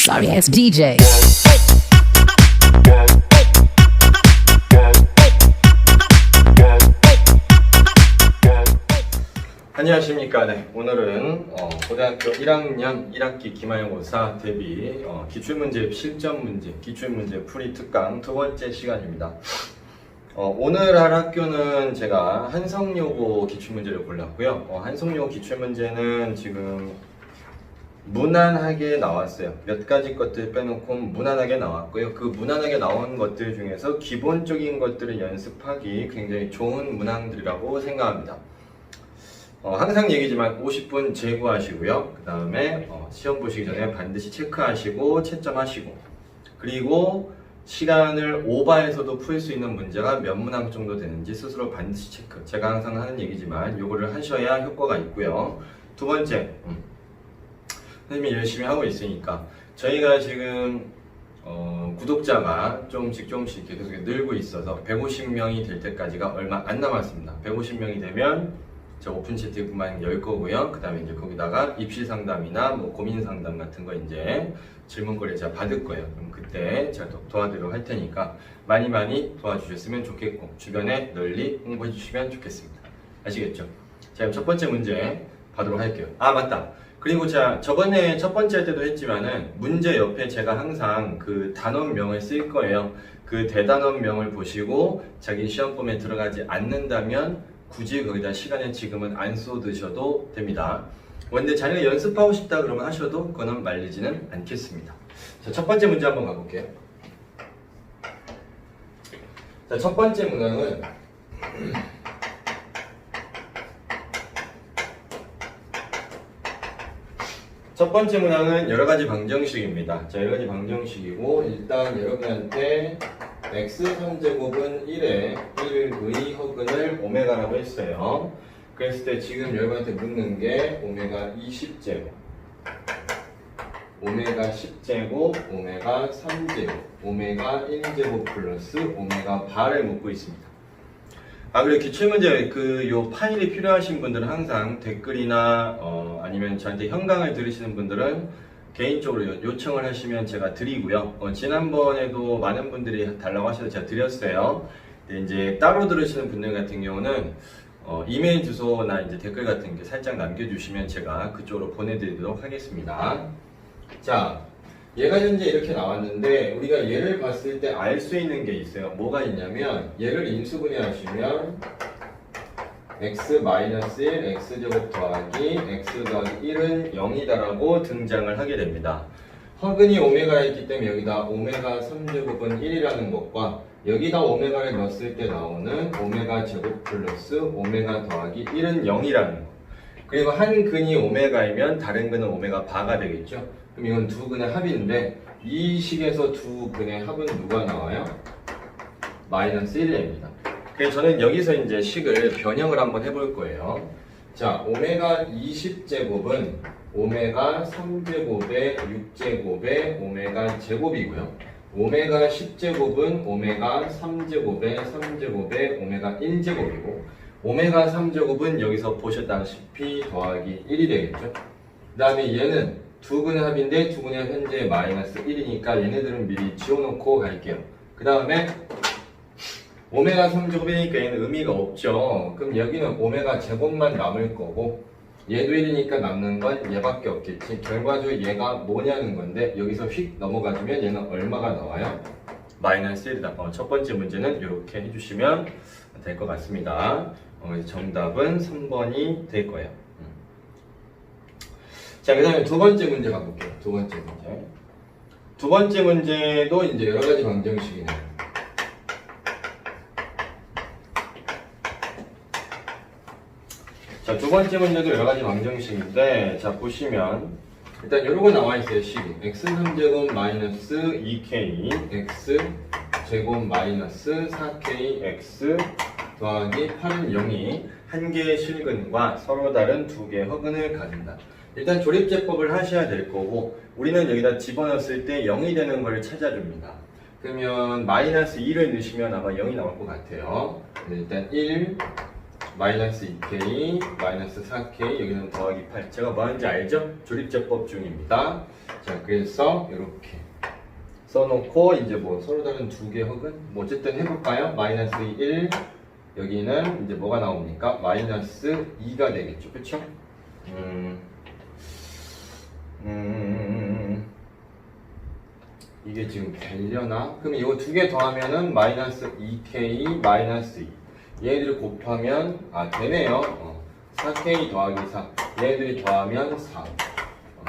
Sorry ass DJ. 안녕하십니까. 네, 오늘은 고등학교 1학년 1학기 기말고사 대비 기출문제 실전문제 기출문제 풀이 특강 두 번째 시간입니다. 오늘 할 학교는 제가 한성여고 기출문제를 골랐고요. 한성여고 기출문제는 지금 무난하게 나왔어요. 몇 가지 것들 빼놓고 무난하게 나왔고요. 그 무난하게 나온 것들 중에서 기본적인 것들을 연습하기 굉장히 좋은 문항들이라고 생각합니다. 항상 얘기지만 50분 제고하시고요. 그 다음에 시험 보시기 전에 반드시 체크하시고 채점하시고, 그리고 시간을 오버해서도 풀 수 있는 문제가 몇 문항 정도 되는지 스스로 반드시 체크. 제가 항상 하는 얘기지만 요거를 하셔야 효과가 있고요. 두 번째, 선생님이 열심히 하고 있으니까 저희가 지금 구독자가 조금씩 계속 늘고 있어서 150명이 될 때까지가 얼마 안 남았습니다. 150명이 되면 저 오픈 채팅 그만 열 거고요. 그 다음에 이제 거기다가 입시 상담이나 뭐 고민 상담 같은 거 이제 질문거리 제가 받을 거예요. 그럼 그때 제가 도와드리도록 할 테니까 많이 도와주셨으면 좋겠고, 주변에 널리 홍보해 주시면 좋겠습니다. 아시겠죠? 자, 그럼 첫 번째 문제 받도록 할게요. 아, 맞다. 그리고 제가 저번에 첫 번째 할 때도 했지만은 문제 옆에 제가 항상 그 단원명을 쓸 거예요. 그 대단원명을 보시고 자기 시험범에 들어가지 않는다면 굳이 거기다 시간을 지금은 안 쏟으셔도 됩니다. 근데 자기가 연습하고 싶다 그러면 하셔도 그거는 말리지는 않겠습니다. 자, 첫 번째 문제 한번 가볼게요. 자, 첫 번째 문항은 첫 번째 문항은 여러가지 방정식입니다. 자, 여러가지 방정식이고, 일단 여러분한테 x3제곱은 1의 허근을 오메가라고 했어요. 그랬을 때 지금 여러분한테 묻는 게 오메가 20제곱, 오메가 10제곱, 오메가 3제곱, 오메가 1제곱 플러스 오메가 바를 묻고 있습니다. 그리고 기출문제 요 파일이 필요하신 분들은 항상 댓글이나 아니면 저한테 현강을 들으시는 분들은 개인적으로 요청을 하시면 제가 드리고요. 지난번에도 많은 분들이 달라고 하셔서 제가 드렸어요. 근데 이제 따로 들으시는 분들 같은 경우는 이메일 주소나 이제 댓글 같은 게 살짝 남겨주시면 제가 그쪽으로 보내드리도록 하겠습니다. 자, 얘가 현재 이렇게 나왔는데 우리가 얘를 봤을 때 알 수 있는 게 있어요. 뭐가 있냐면 얘를 인수분해하시면 x-1 x제곱 더하기 x 더하기 1은 0이다라고 등장을 하게 됩니다. 허근이 오메가가 있기 때문에 여기다 오메가 3제곱은 1이라는 것과 여기다 오메가를 넣었을 때 나오는 오메가 제곱 플러스 오메가 더하기 1은 0이라는 것. 그리고 한 근이 오메가이면 다른 근은 오메가 바가 되겠죠. 그럼 이건 두 근의 합인데 이 식에서 두 근의 합은 누가 나와요? 마이너스 1입니다. 그래서 저는 여기서 이제 식을 변형을 한번 해볼 거예요. 자, 오메가 20제곱은 오메가 3제곱에 6제곱에 오메가 제곱이고요. 오메가 10제곱은 오메가 3제곱에 3제곱에 오메가 1제곱이고, 오메가 3제곱은 여기서 보셨다시피 더하기 1이 되겠죠. 그 다음에 얘는 두 근의 합인데 두 근의 현재 마이너스 1이니까 얘네들은 미리 지워놓고 갈게요. 그 다음에 오메가 3제곱이니까 얘는 의미가 없죠. 그럼 여기는 오메가 제곱만 남을 거고, 얘도 1이니까 남는 건 얘밖에 없겠지. 결과적으로 얘가 뭐냐는 건데 여기서 휙 넘어가주면 얘는 얼마가 나와요? 마이너스 1이다. 첫 번째 문제는 이렇게 해주시면 될 것 같습니다. 정답은 3번이 될 거예요. 자, 그 다음에 두 번째 문제 가볼게요. 두 번째 문제. 두 번째 문제도 이제 여러 가지 방정식이네요. 자, 두 번째 문제도 여러 가지 방정식인데, 자, 보시면, 일단 이런 거 나와 있어요, 식이. x3제곱 마이너스 2k, x제곱 마이너스 4k, x 더하기 8은 0이 한 개의 실근과 서로 다른 두 개의 허근을 가진다. 일단 조립제법을 하셔야 될 거고, 우리는 여기다 집어넣었을 때 0이 되는 걸 찾아줍니다. 그러면 마이너스 2를 넣으시면 아마 0이 나올 것 같아요. 일단 1, 마이너스 2k, 마이너스 4k, 여기는 더하기 8. 제가 뭐 하는지 알죠? 조립제법 중입니다. 자, 그래서 이렇게 써놓고 이제 뭐 서로 다른 두 개 혹은 뭐 어쨌든 해볼까요? 마이너스 1, 여기는 이제 뭐가 나옵니까? 마이너스 2가 되겠죠. 그쵸? 이게 지금 되려나? 그럼 이거 두 개 더하면은 마이너스 2k 마이너스 2. 얘네들을 곱하면 되네요. 4k 더하기 4. 얘네들이 더하면 4.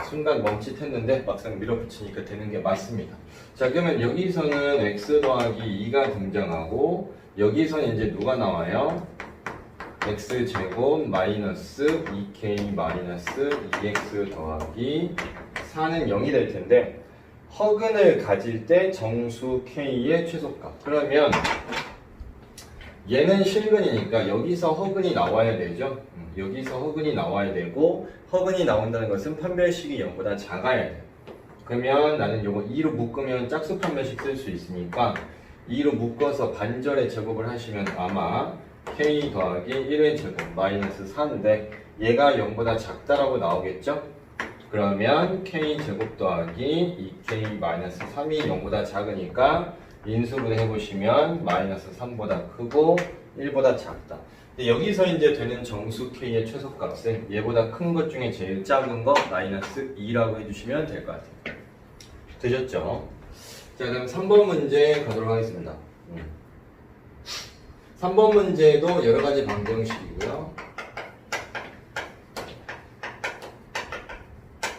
순간 멈칫했는데 막상 밀어붙이니까 되는 게 맞습니다. 자, 그러면 여기서는 x 더하기 2가 등장하고 여기서는 이제 누가 나와요? x제곱 마이너스 2k 마이너스 2x 더하기 4는 0이 될 텐데 허근을 가질 때 정수 k의 최소값. 그러면 얘는 실근이니까 여기서 허근이 나와야 되죠. 여기서 허근이 나와야 되고 허근이 나온다는 것은 판별식이 0보다 작아야 돼. 그러면 나는 요거 2로 묶으면 짝수 판별식 쓸 수 있으니까 2로 묶어서 반절의 제곱을 하시면 아마 k 더하기 1의 제곱 마이너스 4인데 얘가 0보다 작다라고 나오겠죠? 그러면 k 제곱 더하기 2k 마이너스 3이 0보다 작으니까 인수분해 해보시면 마이너스 3보다 크고 1보다 작다. 근데 여기서 이제 되는 정수 k의 최소값은 얘보다 큰 것 중에 제일 작은 거 마이너스 2라고 해주시면 될 것 같아요. 되셨죠? 자, 그럼 3번 문제 가도록 하겠습니다. 3번 문제도 여러 가지 방정식이고요.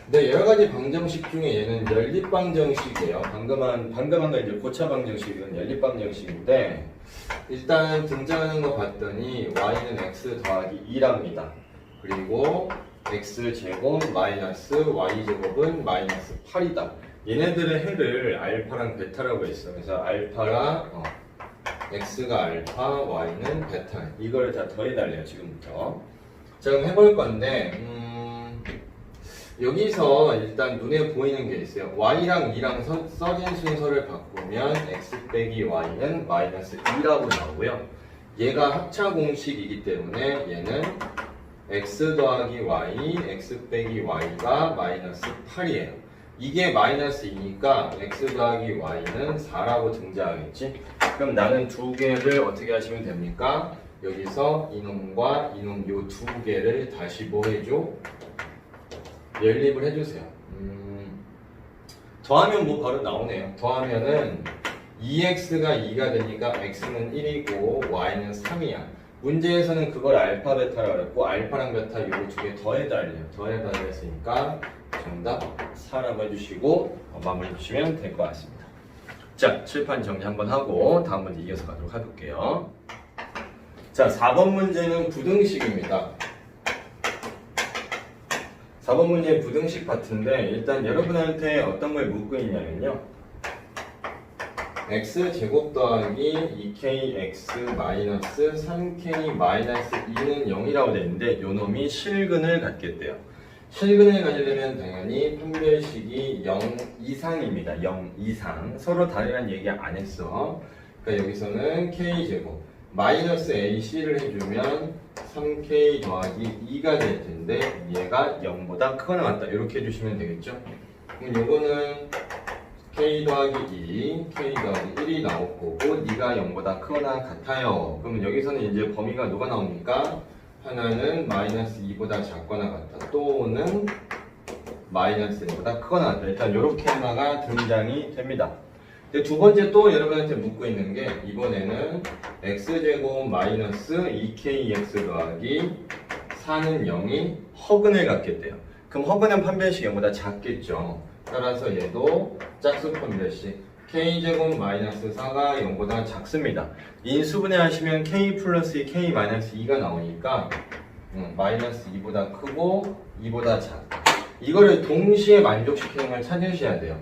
네, 여러 가지 방정식 중에 얘는 연립방정식이에요. 방금 한 거 이제 고차 방정식은 연립방정식인데 일단 등장하는 거 봤더니 y는 x 더하기 2랍니다. 그리고 x제곱 마이너스 y제곱은 마이너스 8이다. 얘네들의 해를 알파랑 베타라고 했어. 그래서 알파가 x가 알파, y는 베타. 이걸 다 더해달래요, 지금부터. 자, 그럼 해볼 건데 여기서 일단 눈에 보이는 게 있어요. y랑 2랑 써진 순서를 바꾸면 x 빼기 y는 마이너스 2라고 나오고요. 얘가 합차 공식이기 때문에 얘는 x 더하기 y, x 빼기 y가 마이너스 8이에요. 이게 마이너스 2니까 x 더하기 y는 4라고 등장하겠지? 그럼 나는 두 개를 어떻게 하시면 됩니까? 여기서 이놈과 이놈 요 두 개를 다시 뭐 해줘? 연립을 해주세요. 더하면 뭐 바로 나오네요. 더하면은 2x가 2가 되니까 x는 1이고 y는 3이야. 문제에서는 그걸 알파 베타라고 했고 알파랑 베타 요거 두 개 더해달래요. 더해달라 했으니까 정답 4라고 해주시고 마무리 해주시면 될 것 같습니다. 자, 칠판 정리 한번 하고 다음 문제 이어서 가도록 해볼게요. 자, 4번 문제는 부등식입니다. 4번 문제 부등식 파트인데 일단 여러분한테 어떤 걸 묻고 있냐면요. x제곱 더하기 2kx 마이너스 3k 마이너스 2는 0이라고 되는데 요 놈이 실근을 갖겠대요. 실근을 가지려면 당연히 판별식이 0 이상입니다. 0 이상. 서로 다르란 얘기 안 했어. 그러니까 여기서는 k제곱 마이너스 ac를 해주면 3k 더하기 2가 될 텐데 얘가 0보다 크거나 같다 이렇게 해주시면 되겠죠. 그럼 요거는 k 더하기 2, k 더하기 1이 나올 거고 네가 0보다 크거나 같아요. 그러면 여기서는 이제 범위가 누가 나옵니까? 하나는 마이너스 2보다 작거나 같다. 또는 마이너스 1보다 크거나 같다. 일단 이렇게 하나가 등장이 됩니다. 근데 두 번째 또 여러분한테 묻고 있는 게 이번에는 x제곱 마이너스 2kx 더하기 4는 0이 허근을 갖겠대요. 그럼 허근은 판별식 0보다 작겠죠. 따라서 얘도 짝수 판별식 k제곱 마이너스 4가 0보다 작습니다. 인수분해 하시면 k 플러스 2, k 마이너스 2가 나오니까 마이너스 2보다 크고 2보다 작다. 이거를 동시에 만족시키는 걸 찾으셔야 돼요.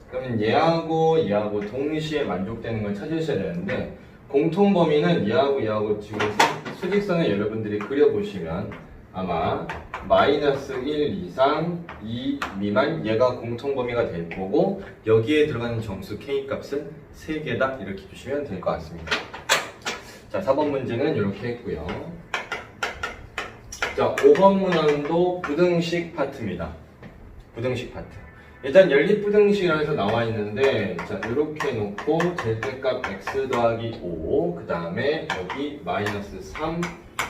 그러면 얘하고 얘하고 동시에 만족되는 걸 찾으셔야 되는데 공통 범위는 얘하고 지금 수직선을 여러분들이 그려보시면 아마 마이너스 1 이상 2 미만 얘가 공통 범위가 될 거고 여기에 들어가는 정수 k 값은 3개다 이렇게 주시면 될 것 같습니다. 자, 4번 문제는 이렇게 했고요. 자, 5번 문항도 부등식 파트입니다. 부등식 파트. 일단 연립부등식이라 해서 나와 있는데, 자, 이렇게 놓고 절대값 x 더하기 5, 그 다음에 여기 마이너스 3,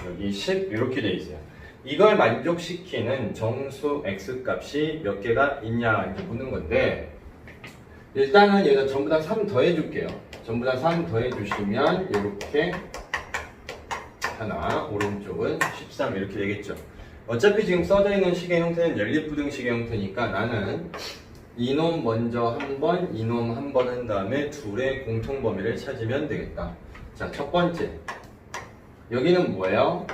여기 10 이렇게 돼 있어요. 이걸 만족시키는 정수 x 값이 몇 개가 있냐 이렇게 묻는 건데, 일단은 얘가 전부 다 3 더해 줄게요. 전부 다 3 더해 주시면 이렇게 하나, 오른쪽은 13 이렇게 되겠죠. 어차피 지금 써져 있는 식의 형태는 연립부등식의 형태니까 나는 이놈 먼저 한 번, 이놈 한 번 한 다음에 둘의 공통범위를 찾으면 되겠다. 자, 첫 번째. 여기는 뭐예요?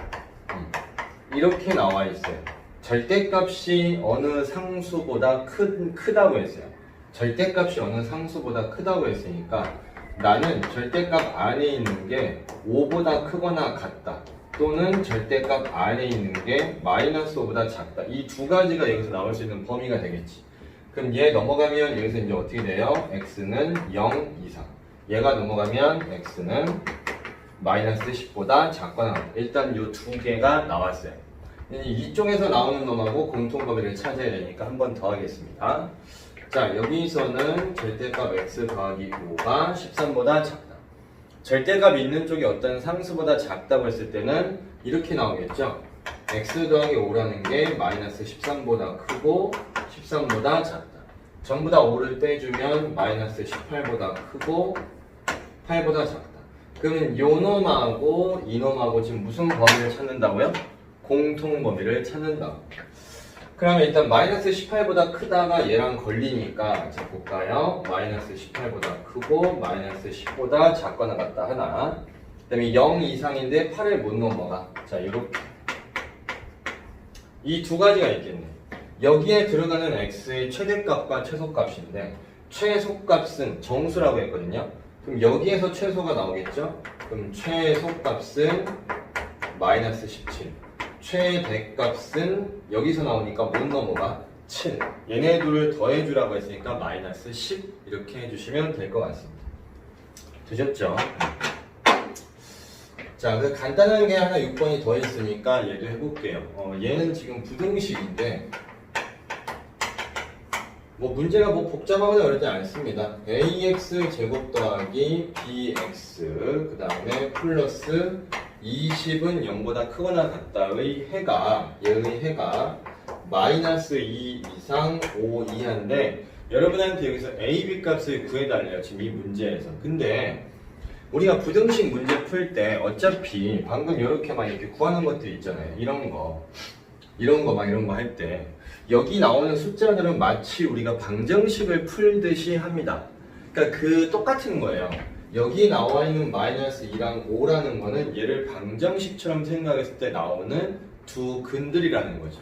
이렇게 나와 있어요. 절대값이 어느 상수보다 크다고 했어요. 절대값이 어느 상수보다 크다고 했으니까 나는 절대값 안에 있는 게 5보다 크거나 같다. 또는 절대값 안에 있는 게 마이너스 5보다 작다. 이 두 가지가 여기서 나올 수 있는 범위가 되겠지. 그럼 얘 넘어가면 여기서 이제 어떻게 돼요? x는 0 이상. 얘가 넘어가면 x는 마이너스 10보다 작거나 같다. 일단 이 두 개가 나왔어요. 이쪽에서 나오는 놈하고 공통범위를 찾아야 되니까 한 번 더 하겠습니다. 자, 여기서는 절대값 x 더하기 5가 13보다 작다. 절대값 있는 쪽이 어떤 상수보다 작다고 했을 때는 이렇게 나오겠죠. x 더하기 5라는 게 마이너스 13보다 크고 13보다 작다. 전부 다 5를 빼주면 마이너스 18보다 크고 8보다 작다. 그러면 요 놈하고 이 놈하고 지금 무슨 범위를 찾는다고요? 공통 범위를 찾는다. 그러면 일단 마이너스 18보다 크다가 얘랑 걸리니까 자 볼까요? 마이너스 18보다 크고 마이너스 10보다 작거나 같다 하나. 그 다음에 0 이상인데 8을 못 넘어가. 자 이렇게 이 두 가지가 있겠네. 여기에 들어가는 x의 최대값과 최소값인데 최소값은 정수라고 했거든요. 그럼 여기에서 최소가 나오겠죠? 그럼 최소값은 마이너스 17. 최대값은 여기서 나오니까 못 넘어가 7. 얘네 둘을 더해주라고 했으니까 마이너스 10 이렇게 해주시면 될 것 같습니다. 되셨죠? 자, 그 간단한 게 하나 6번이 더 있으니까 얘도 해볼게요. 얘는 지금 부등식인데 뭐 문제가 뭐 복잡하거나 그러지 않습니다. ax 제곱 더하기 bx 그 다음에 플러스 20은 0보다 크거나 같다의 해가 얘의 해가 마이너스 2 이상 5 이하인데 여러분한테 여기서 a, b 값을 구해달래요. 지금 이 문제에서. 근데 우리가 부등식 문제 풀 때 어차피 방금 이렇게 막 이렇게 구하는 것들 있잖아요. 이런 거 할 때 여기 나오는 숫자들은 마치 우리가 방정식을 풀듯이 합니다. 그러니까 그 똑같은 거예요. 여기 나와 있는 마이너스 2랑 5라는 거는 얘를 방정식처럼 생각했을 때 나오는 두 근들이라는 거죠.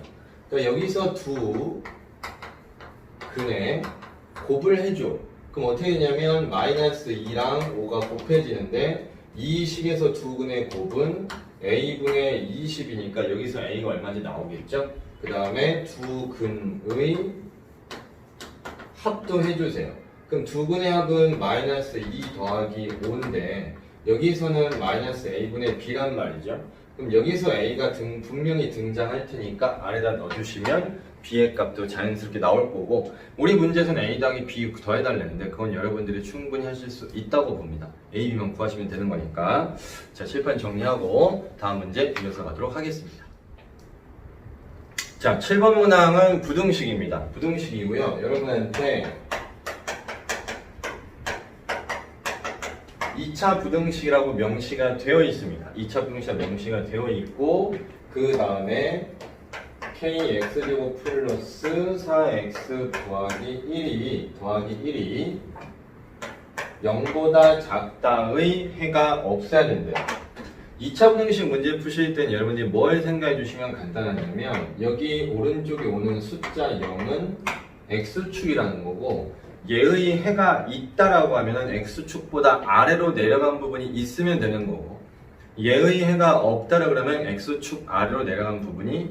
그러니까 여기서 두 근에 곱을 해줘. 그럼 어떻게 되냐면 마이너스 2랑 5가 곱해지는데 이 식에서 두 근의 곱은 a분의 20이니까 여기서 a가 얼마인지 나오겠죠? 그 다음에 두 근의 합도 해주세요. 그럼 두 근의 합은 마이너스 2 더하기 5인데 여기서는 마이너스 a분의 b란 말이죠. 그럼 여기서 a가 분명히 등장할 테니까 아래다 넣어주시면 b의 값도 자연스럽게 나올 거고 우리 문제에서는 a 더하기 b 더해달랬는데 그건 여러분들이 충분히 하실 수 있다고 봅니다. a, b만 구하시면 되는 거니까. 자, 칠판 정리하고 다음 문제 이어서 가도록 하겠습니다. 자, 7번 문항은 부등식입니다. 부등식이고요. 여러분한테 2차 부등식이라고 명시가 되어 있습니다. 2차 부등식이 명시가 되어 있고 그 다음에 kx제곱 플러스 4x 더하기 1이 0보다 작다의 해가 없어야 된대요. 2차 부등식 문제 푸실 땐 여러분들이 뭘 생각해 주시면 간단하냐면 여기 오른쪽에 오는 숫자 0은 x축이라는 거고 얘의 해가 있다라고 하면 x축보다 아래로 내려간 부분이 있으면 되는 거고 얘의 해가 없다라고 그러면 x축 아래로 내려간 부분이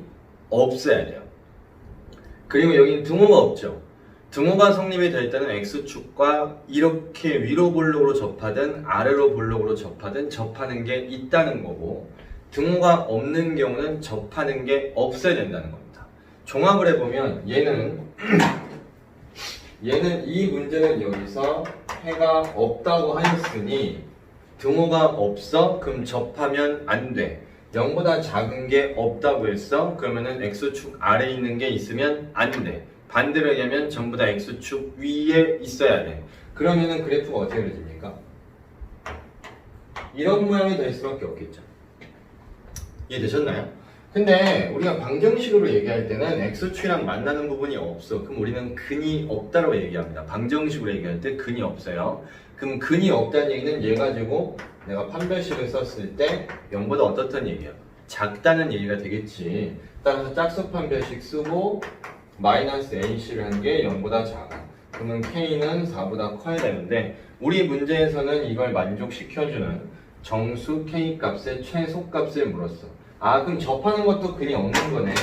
없어야 돼요. 그리고 여기는 등호가 없죠. 등호가 성립이 될 때는 x축과 이렇게 위로 볼록으로 접하든 아래로 볼록으로 접하든 접하는 게 있다는 거고 등호가 없는 경우는 접하는 게 없어야 된다는 겁니다. 종합을 해보면 얘는 이 문제는 여기서 해가 없다고 하였으니 등호가 없어? 그럼 접하면 안 돼. 0보다 작은 게 없다고 했어? 그러면은 x축 아래에 있는 게 있으면 안 돼. 반대로 얘기하면 전부 다 x축 위에 있어야 돼. 그러면은 그래프가 어떻게 그려집니까? 이런 모양이 될 수밖에 없겠죠. 이해되셨나요? 근데 우리가 방정식으로 얘기할 때는 x축이랑 만나는 부분이 없어. 그럼 우리는 근이 없다고 얘기합니다. 방정식으로 얘기할 때 근이 없어요. 그럼 근이 없다는 얘기는 얘 가지고 내가 판별식을 썼을 때 0보다 어떻다는 얘기야? 작다는 얘기가 되겠지. 따라서 짝수 판별식 쓰고 마이너스 ac를 한 게 0보다 작아. 그러면 k는 4보다 커야 되는데 우리 문제에서는 이걸 만족시켜주는 정수 k 값의 최소값을 물었어. 아, 그럼 접하는 것도 근이 없는 거네.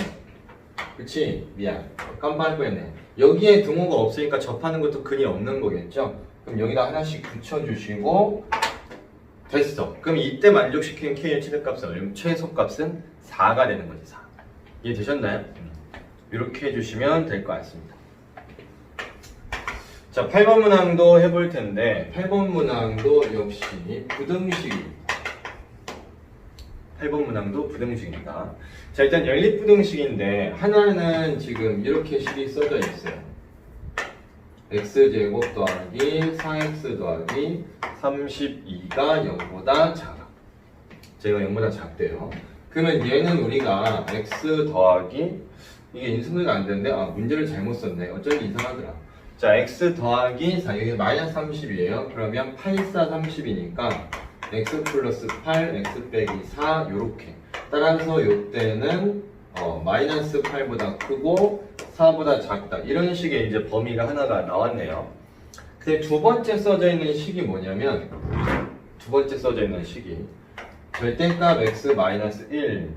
그치? 미안, 깜빡할 뻔했네. 여기에 등호가 없으니까 접하는 것도 근이 없는 거겠죠? 그럼 여기다 하나씩 붙여주시고 됐어. 그럼 이때 만족시키는 k의 최대값은 최소값은 4가 되는 거지. 4. 이해되셨나요? 이렇게 해주시면 될 것 같습니다. 자, 8번 문항도 해볼 텐데 8번 문항도 역시 부등식입니다. 8번 문항도 부등식입니다. 자, 일단 연립부등식인데 하나는 지금 이렇게 식이 써져 있어요. x제곱 더하기 4x 더하기 32가 0보다 작아. 제가 0보다 작대요. 그러면 얘는 우리가 x 더하기 이게 인수분해가 안 되는데 문제를 잘못 썼네. 어쩐지 이상하더라. 자, x 더하기 4, 여기 마이너스 30이에요. 그러면 8, 4, 30이니까 x 플러스 8, x 빼기 4 요렇게. 따라서 요때는 마이너스 8보다 크고 4보다 작다. 이런 식의 이제 범위가 하나가 나왔네요. 근데 두 번째 써져 있는 식이 뭐냐면 두 번째 써져 있는 식이 절대값 x 마이너스 1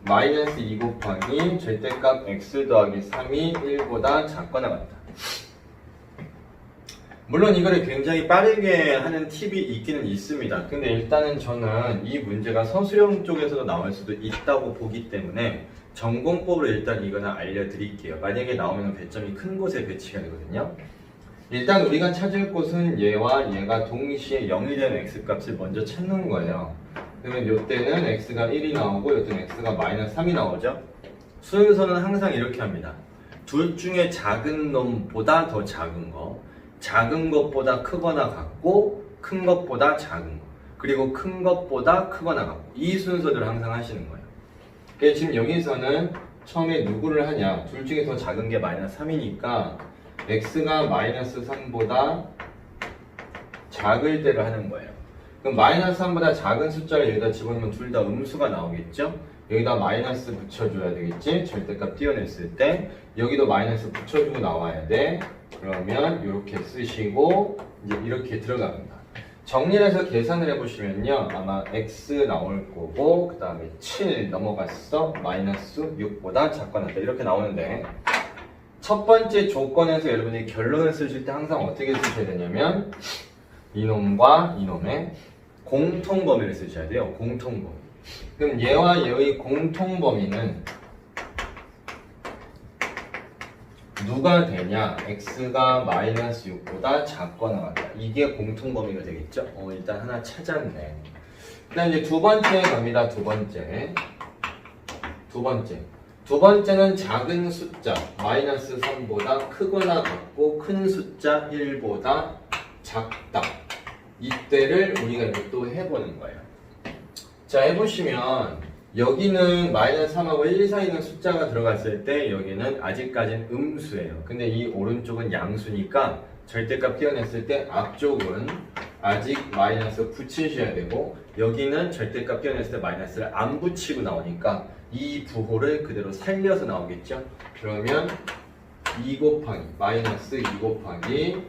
마이너스 2 곱하기 절대값 x 더하기 3이 1보다 작거나 같다. 물론 이거를 굉장히 빠르게 하는 팁이 있기는 있습니다. 근데 일단은 저는 이 문제가 서술형 쪽에서도 나올 수도 있다고 보기 때문에 전공법으로 일단 이거는 알려드릴게요. 만약에 나오면 배점이 큰 곳에 배치가 되거든요. 일단 우리가 찾을 곳은 얘와 얘가 동시에 0이 되는 x값을 먼저 찾는 거예요. 그러면 이때는 x가 1이 나오고 이때는 x가 마이너스 3이 나오죠. 순서는 항상 이렇게 합니다. 둘 중에 작은 놈보다 더 작은 거, 작은 것보다 크거나 같고 큰 것보다 작은 거, 그리고 큰 것보다 크거나 같고, 이 순서대로 항상 하시는 거예요. 그래서 지금 여기서는 처음에 누구를 하냐, 둘 중에 더 작은 게 마이너스 3이니까 x가 마이너스 3보다 작을 때를 하는 거예요. 그럼 마이너스 3보다 작은 숫자를 여기다 집어넣으면 둘 다 음수가 나오겠죠? 여기다 마이너스 붙여줘야 되겠지? 절대값 띄어냈을 때 여기도 마이너스 붙여주고 나와야 돼. 그러면 이렇게 쓰시고 이제 이렇게 들어갑니다. 정리를 해서 계산을 해보시면요, 아마 x 나올 거고 그 다음에 7 넘어갔어, 마이너스 6보다 작거나 같다, 이렇게 나오는데 첫 번째 조건에서 여러분이 결론을 쓰실 때 항상 어떻게 쓰셔야 되냐면 이놈과 이놈의 공통범위를 쓰셔야 돼요. 공통범위. 그럼 얘와 얘의 공통범위는 누가 되냐? x가 마이너스 6보다 작거나 같다. 이게 공통범위가 되겠죠? 일단 하나 찾았네. 그다음 이제 두 번째 갑니다. 두 번째는 작은 숫자 마이너스 3보다 크거나 같고 큰 숫자 1보다 작다. 이때를 우리가 이제 또 해보는 거예요. 자, 해보시면 여기는 마이너스 3하고 1 사이에 있는 숫자가 들어갔을 때 여기는 아직까지는 음수예요. 근데 이 오른쪽은 양수니까 절대값 띄어냈을 때 앞쪽은 아직 마이너스 붙이셔야 되고, 여기는 절대값 띄어냈을 때 마이너스를 안 붙이고 나오니까 이 부호를 그대로 살려서 나오겠죠. 그러면 2 곱하기 마이너스 2 곱하기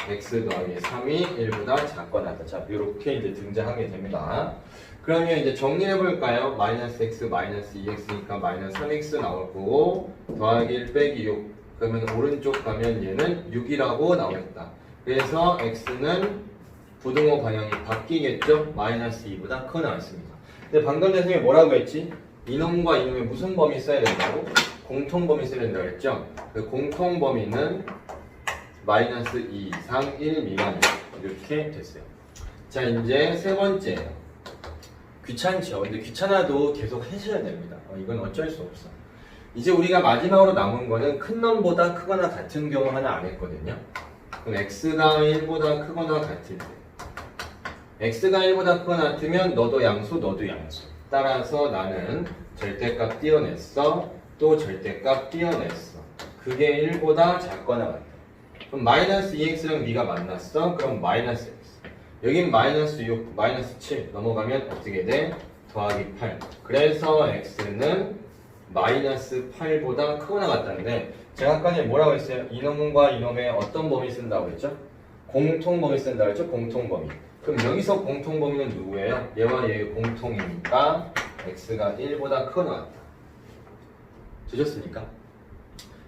x 더하기 3이 1보다 작거나 같다. 자, 이렇게 이제 등장하게 됩니다. 그러면 이제 정리해 볼까요? 마이너스 x 마이너스 2x니까 마이너스 3x 나올 거고 더하기 1 빼기 6, 그러면 오른쪽 가면 얘는 6이라고 나오겠다. 그래서 x는 부등호 방향이 바뀌겠죠? 마이너스 2보다 커 나왔습니다. 근데 방금 전에 선생님이 뭐라고 했지? 이놈과 이놈의 무슨 범위 써야 된다고? 공통범위 써야 된다고 했죠? 그 공통범위는 마이너스 2 이상 1 미만 이렇게 됐어요. 자, 이제 세 번째예요. 귀찮죠? 근데 귀찮아도 계속 하셔야 됩니다. 이건 어쩔 수 없어. 이제 우리가 마지막으로 남은 거는 큰 놈보다 크거나 같은 경우 하나 안 했거든요. 그럼 x가 1보다 크거나 같을 때 x가 1보다 크거나 같으면 너도 양수 너도 양수. 따라서 나는 절대값 띄어냈어. 또 절대값 띄어냈어. 그게 1보다 작거나 같다. 그럼 마이너스 2x랑 b가 만났어. 그럼 마이너스 x. 여긴 마이너스 6, 마이너스 7 넘어가면 어떻게 돼? 더하기 8. 그래서 x는 마이너스 8보다 크거나 같다는데 제가 아까 전에 뭐라고 했어요? 이놈과 이놈의 어떤 범위 쓴다고 했죠? 공통범위 쓴다고 했죠? 공통범위. 그럼 여기서 공통범위는 누구예요? 얘와 얘의 공통이니까 x가 1보다 크거나 같다. 되셨습니까?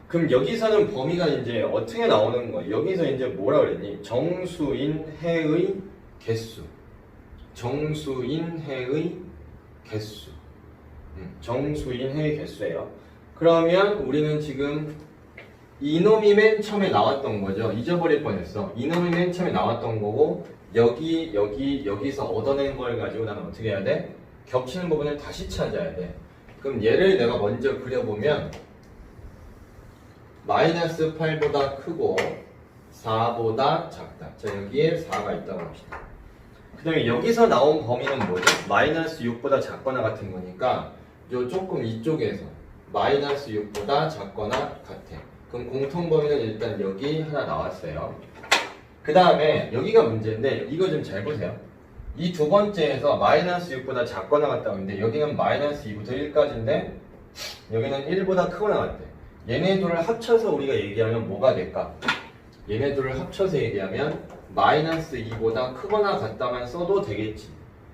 그럼 여기서는 범위가 이제 어떻게 나오는 거예요? 여기서 이제 뭐라 그랬니? 정수인 해의 개수. 정수인 해의 개수. 정수인 해의 개수예요. 그러면 우리는 지금 이놈이 맨 처음에 나왔던 거죠. 잊어버릴 뻔했어. 이놈이 맨 처음에 나왔던 거고 여기서 얻어낸 걸 가지고 나는 어떻게 해야 돼? 겹치는 부분을 다시 찾아야 돼. 그럼 얘를 내가 먼저 그려보면 마이너스 8보다 크고 4보다 작다. 자, 여기에 4가 있다고 합시다. 그 다음에 여기서 나온 범위는 뭐죠? 마이너스 6보다 작거나 같은 거니까 요 조금 이쪽에서 마이너스 6보다 작거나 같아. 그럼 공통범위는 일단 여기 하나 나왔어요. 그 다음에 여기가 문제인데 이거 좀 잘 보세요. 이 두 번째에서 마이너스 6보다 작거나 같다고 했는데 여기는 마이너스 2부터 1까지인데 여기는 1보다 크거나 같대. 얘네 둘을 합쳐서 우리가 얘기하면 뭐가 될까? 얘네 둘을 합쳐서 얘기하면 마이너스 2보다 크거나 같다만 써도 되겠지.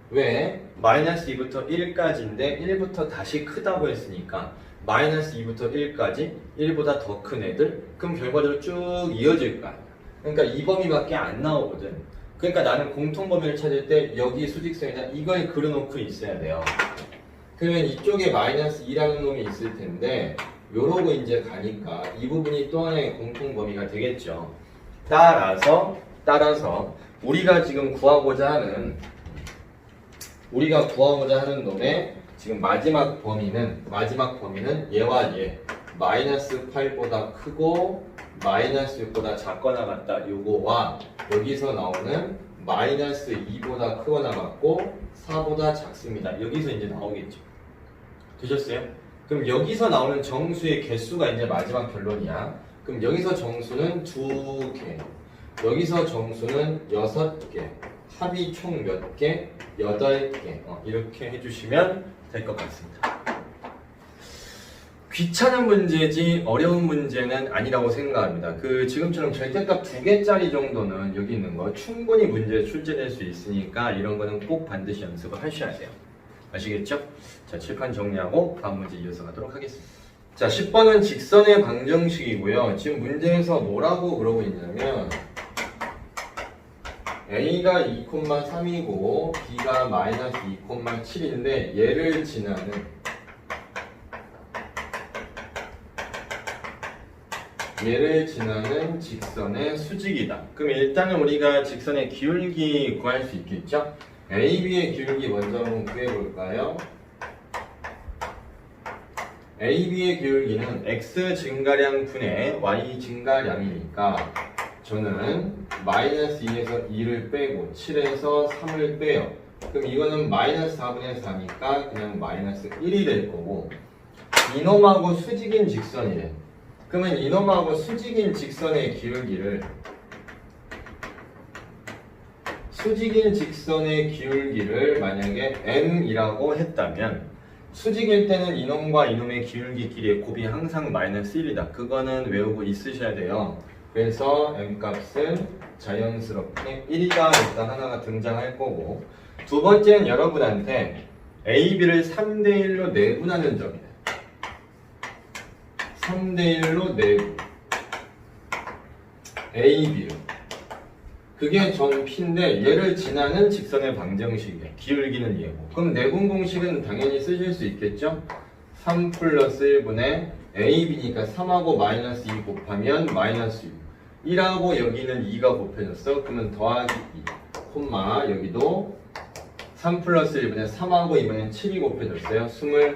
왜? 마이너스 2부터 1까지인데 1부터 다시 크다고 했으니까 마이너스 2부터 1까지 1보다 더 큰 애들? 그럼 결과적으로 쭉 이어질 거 아니야. 그러니까 이 범위밖에 안 나오거든. 그러니까 나는 공통범위를 찾을 때 여기 수직선에다 이걸 그려놓고 있어야 돼요. 그러면 이쪽에 마이너스 2라는 놈이 있을 텐데 요러고 이제 가니까 이 부분이 또 하나의 공통범위가 되겠죠. 따라서 우리가 지금 구하고자 하는 놈의 지금 마지막 범위는 얘와 얘 마이너스 8보다 크고 마이너스 6보다 작거나 같다 요거와 여기서 나오는 마이너스 2보다 크거나 같고 4보다 작습니다. 여기서 이제 나오겠죠. 되셨어요? 그럼 여기서 나오는 정수의 개수가 이제 마지막 결론이야. 그럼 여기서 정수는 2개, 여기서 정수는 6개, 합이 총 몇 개? 8개. 이렇게 해주시면 될 것 같습니다. 귀찮은 문제지 어려운 문제는 아니라고 생각합니다. 지금처럼 절대값 2개짜리 정도는 여기 있는 거 충분히 문제에 출제될 수 있으니까 이런 거는 꼭 반드시 연습을 하셔야 돼요. 아시겠죠? 자, 칠판 정리하고 다음 문제 이어서 가도록 하겠습니다. 자, 10번은 직선의 방정식이고요. 지금 문제에서 뭐라고 그러고 있냐면 A가 2,3이고 B가 마이너스 2,7인데 얘를 지나는 직선의 수직이다. 그럼 일단은 우리가 직선의 기울기 구할 수 있겠죠? AB의 기울기 먼저 한번 구해볼까요? AB의 기울기는 X 증가량 분의 Y 증가량이니까 저는 마이너스 2에서 2를 빼고 7에서 3을 빼요. 그럼 이거는 마이너스 4분의 4니까 그냥 마이너스 1이 될 거고 이놈하고 수직인 직선이래. 그러면 이놈하고 수직인 직선의 기울기를 만약에 m이라고 했다면 수직일 때는 이놈과 이놈의 기울기끼리의 곱이 항상 마이너스 1이다. 그거는 외우고 있으셔야 돼요. 그래서 m값은 자연스럽게 1이가 일단 하나가 등장할 거고 두 번째는 여러분한테 A, B를 3대1로 내분하는 점이에요. 3대1로 내분 A, B를 그게 점 P인데 얘를 지나는 직선의 방정식이에요. 기울기는 얘고. 그럼 내분 공식은 당연히 쓰실 수 있겠죠? 3 플러스 1분의 AB니까 3하고 마이너스 2 곱하면 마이너스 6. 1하고 여기는 2가 곱해졌어. 그러면 더하기 2. 콤마 여기도 3 플러스 1분의 3하고 이번엔 7이 곱해졌어요. 21.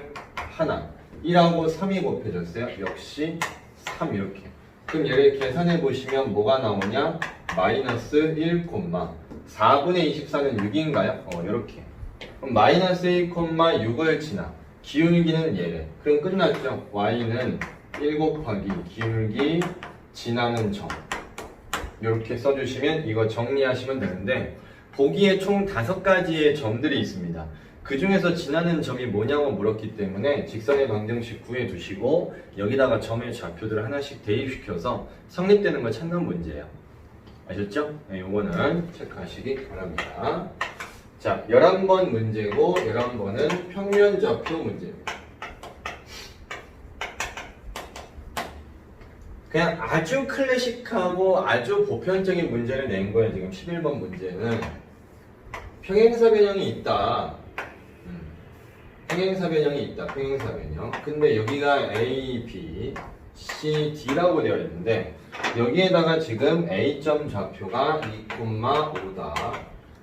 1하고 3이 곱해졌어요. 역시 3 이렇게. 그럼 얘를 계산해 보시면 뭐가 나오냐? 마이너스 1, 4분의 24는 6인가요? 이렇게. 그럼 마이너스 1, 6을 지나. 기울기는 얘래. 그럼 끝났죠? y는 1 곱하기 기울기 지나는 점. 이렇게 써주시면 이거 정리하시면 되는데 보기에 총 5가지의 점들이 있습니다. 그 중에서 지나는 점이 뭐냐고 물었기 때문에 직선의 방정식 구해두시고 여기다가 점의 좌표들을 하나씩 대입시켜서 성립되는 걸 찾는 문제예요. 아셨죠? 네, 요거는 체크하시기 바랍니다. 자, 11번 문제고 11번은 평면 좌표 문제입니다. 그냥 아주 클래식하고 아주 보편적인 문제를 낸 거예요. 지금 11번 문제는 평행사 변형이 있다. 평행사 변형이 있다. 평행사 변형. 근데 여기가 A, B, C, D라고 되어 있는데 여기에다가 지금 A점 좌표가 2,5다.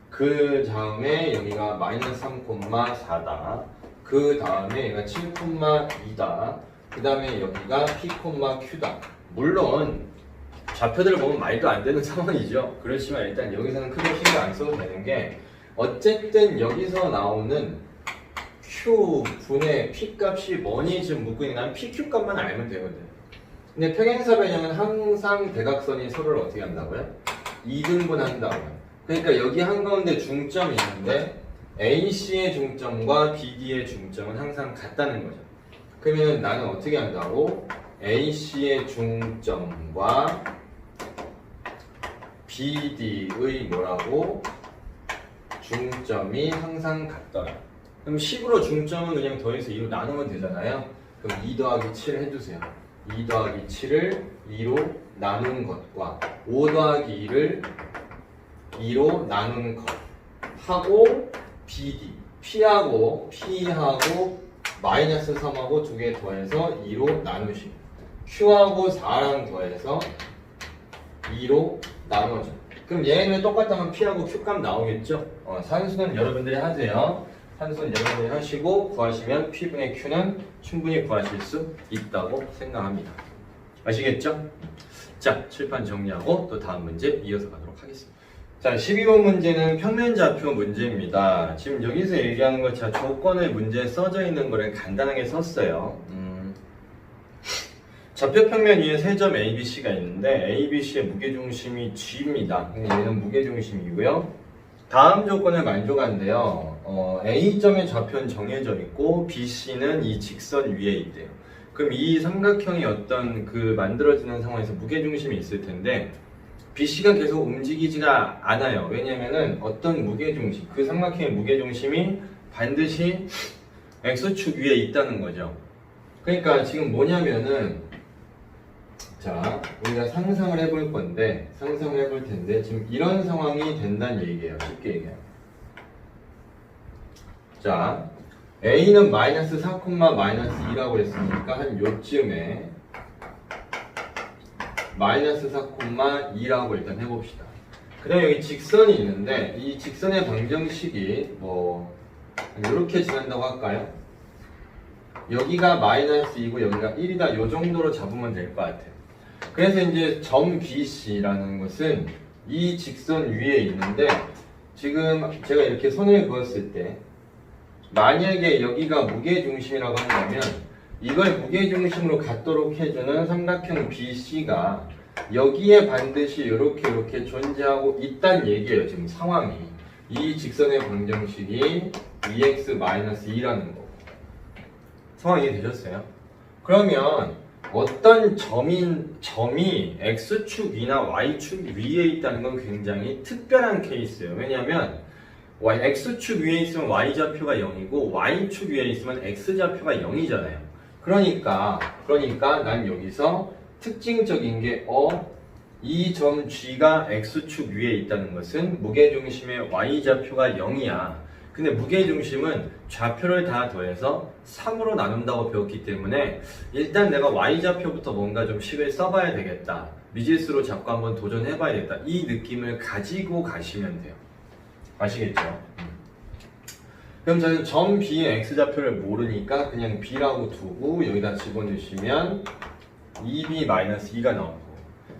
그 다음에 여기가 마이너스 3,4다. 그 다음에 얘가 7,2다. 그 다음에 여기가 P, Q다. 물론 좌표들을 보면 말도 안 되는 상황이죠. 그렇지만 일단 여기서는 크게 신경 안 써도 되는 게 어쨌든 여기서 나오는 Q분의 P 값이 뭐니 지금 묻고 있는 난 PQ 값만 알면 되거든. 근데 평행사 변형은 항상 대각선이 서로를 어떻게 한다고요? 2등분 한다고요. 그러니까 여기 한가운데 중점이 있는데 AC의 중점과 BD의 중점은 항상 같다는 거죠. 그러면 나는 어떻게 한다고? AC의 중점과 BD의 뭐라고? 중점이 항상 같더라. 그럼 10으로 중점은 그냥 더해서 2로 나누면 되잖아요. 그럼 2 더하기 7 해주세요. 2 더하기 7을 2로 나눈 것과 5 더하기 2를 2로 나눈 것 하고 BD P하고 마이너스 3하고 두 개 더해서 2로 나누시고 Q하고 4랑 더해서 2로 나눠줘. 그럼 얘는 똑같다면 P하고 Q 값 나오겠죠? 산수는 여러분들이 하세요. 산수는 여러분들이 하시고 구하시면 P분의 Q는 충분히 구하실 수 있다고 생각합니다. 아시겠죠? 자, 칠판 정리하고 또 다음 문제 이어서 가도록 하겠습니다. 자, 12번 문제는 평면좌표 문제입니다. 지금 여기서 얘기하는 거 제가 조건의 문제에 써져 있는 거를 간단하게 썼어요. 좌표 평면 위에 세 점 A, B, C가 있는데 A, B, C의 무게중심이 G입니다. 얘는 무게중심이고요. 다음 조건을 만족한대요. A점의 좌표는 정해져 있고 B, C는 이 직선 위에 있대요. 그럼 이 삼각형이 어떤 그 만들어지는 상황에서 무게중심이 있을 텐데 BC가 계속 움직이지가 않아요. 왜냐면은 어떤 무게중심, 그 삼각형의 무게중심이 반드시 X축 위에 있다는 거죠. 그러니까 지금 뭐냐면은 자, 우리가 상상을 해볼 건데 상상을 해볼 텐데 지금 이런 상황이 된다는 얘기예요. 쉽게 얘기하면. 자, A는 마이너스 4, 마이너스 2라고 했으니까 한 요쯤에 마이너스 4, 2라고 일단 해봅시다. 그 다음에 여기 직선이 있는데 이 직선의 방정식이 뭐 이렇게 지난다고 할까요? 여기가 마이너스 2고 여기가 1이다 요 정도로 잡으면 될 것 같아요. 그래서 이제 점 BC라는 것은 이 직선 위에 있는데 지금 제가 이렇게 선을 그었을 때 만약에 여기가 무게중심이라고 한다면 이걸 무게중심으로 갖도록 해주는 삼각형 BC가 여기에 반드시 이렇게 존재하고 있다는 얘기예요. 지금 상황이 이 직선의 방정식이 2x-2라는 거고 상황이 되셨어요? 그러면 어떤 점이 X축 위나 Y축 위에 있다는 건 굉장히 특별한 케이스예요. 왜냐하면 X축 위에 있으면 Y좌표가 0이고 Y축 위에 있으면 X좌표가 0이잖아요. 그러니까 난 여기서 특징적인 게 이 점 G가 X축 위에 있다는 것은 무게중심의 Y좌표가 0이야. 근데 무게중심은 좌표를 다 더해서 3으로 나눈다고 배웠기 때문에 일단 내가 Y좌표부터 뭔가 좀 식을 써봐야 되겠다. 미지수로 자꾸 한번 도전해봐야겠다. 이 느낌을 가지고 가시면 돼요. 아시겠죠? 그럼 저는 점 B의 X좌표를 모르니까 그냥 B라고 두고 여기다 집어넣으시면 2B-2가 나오고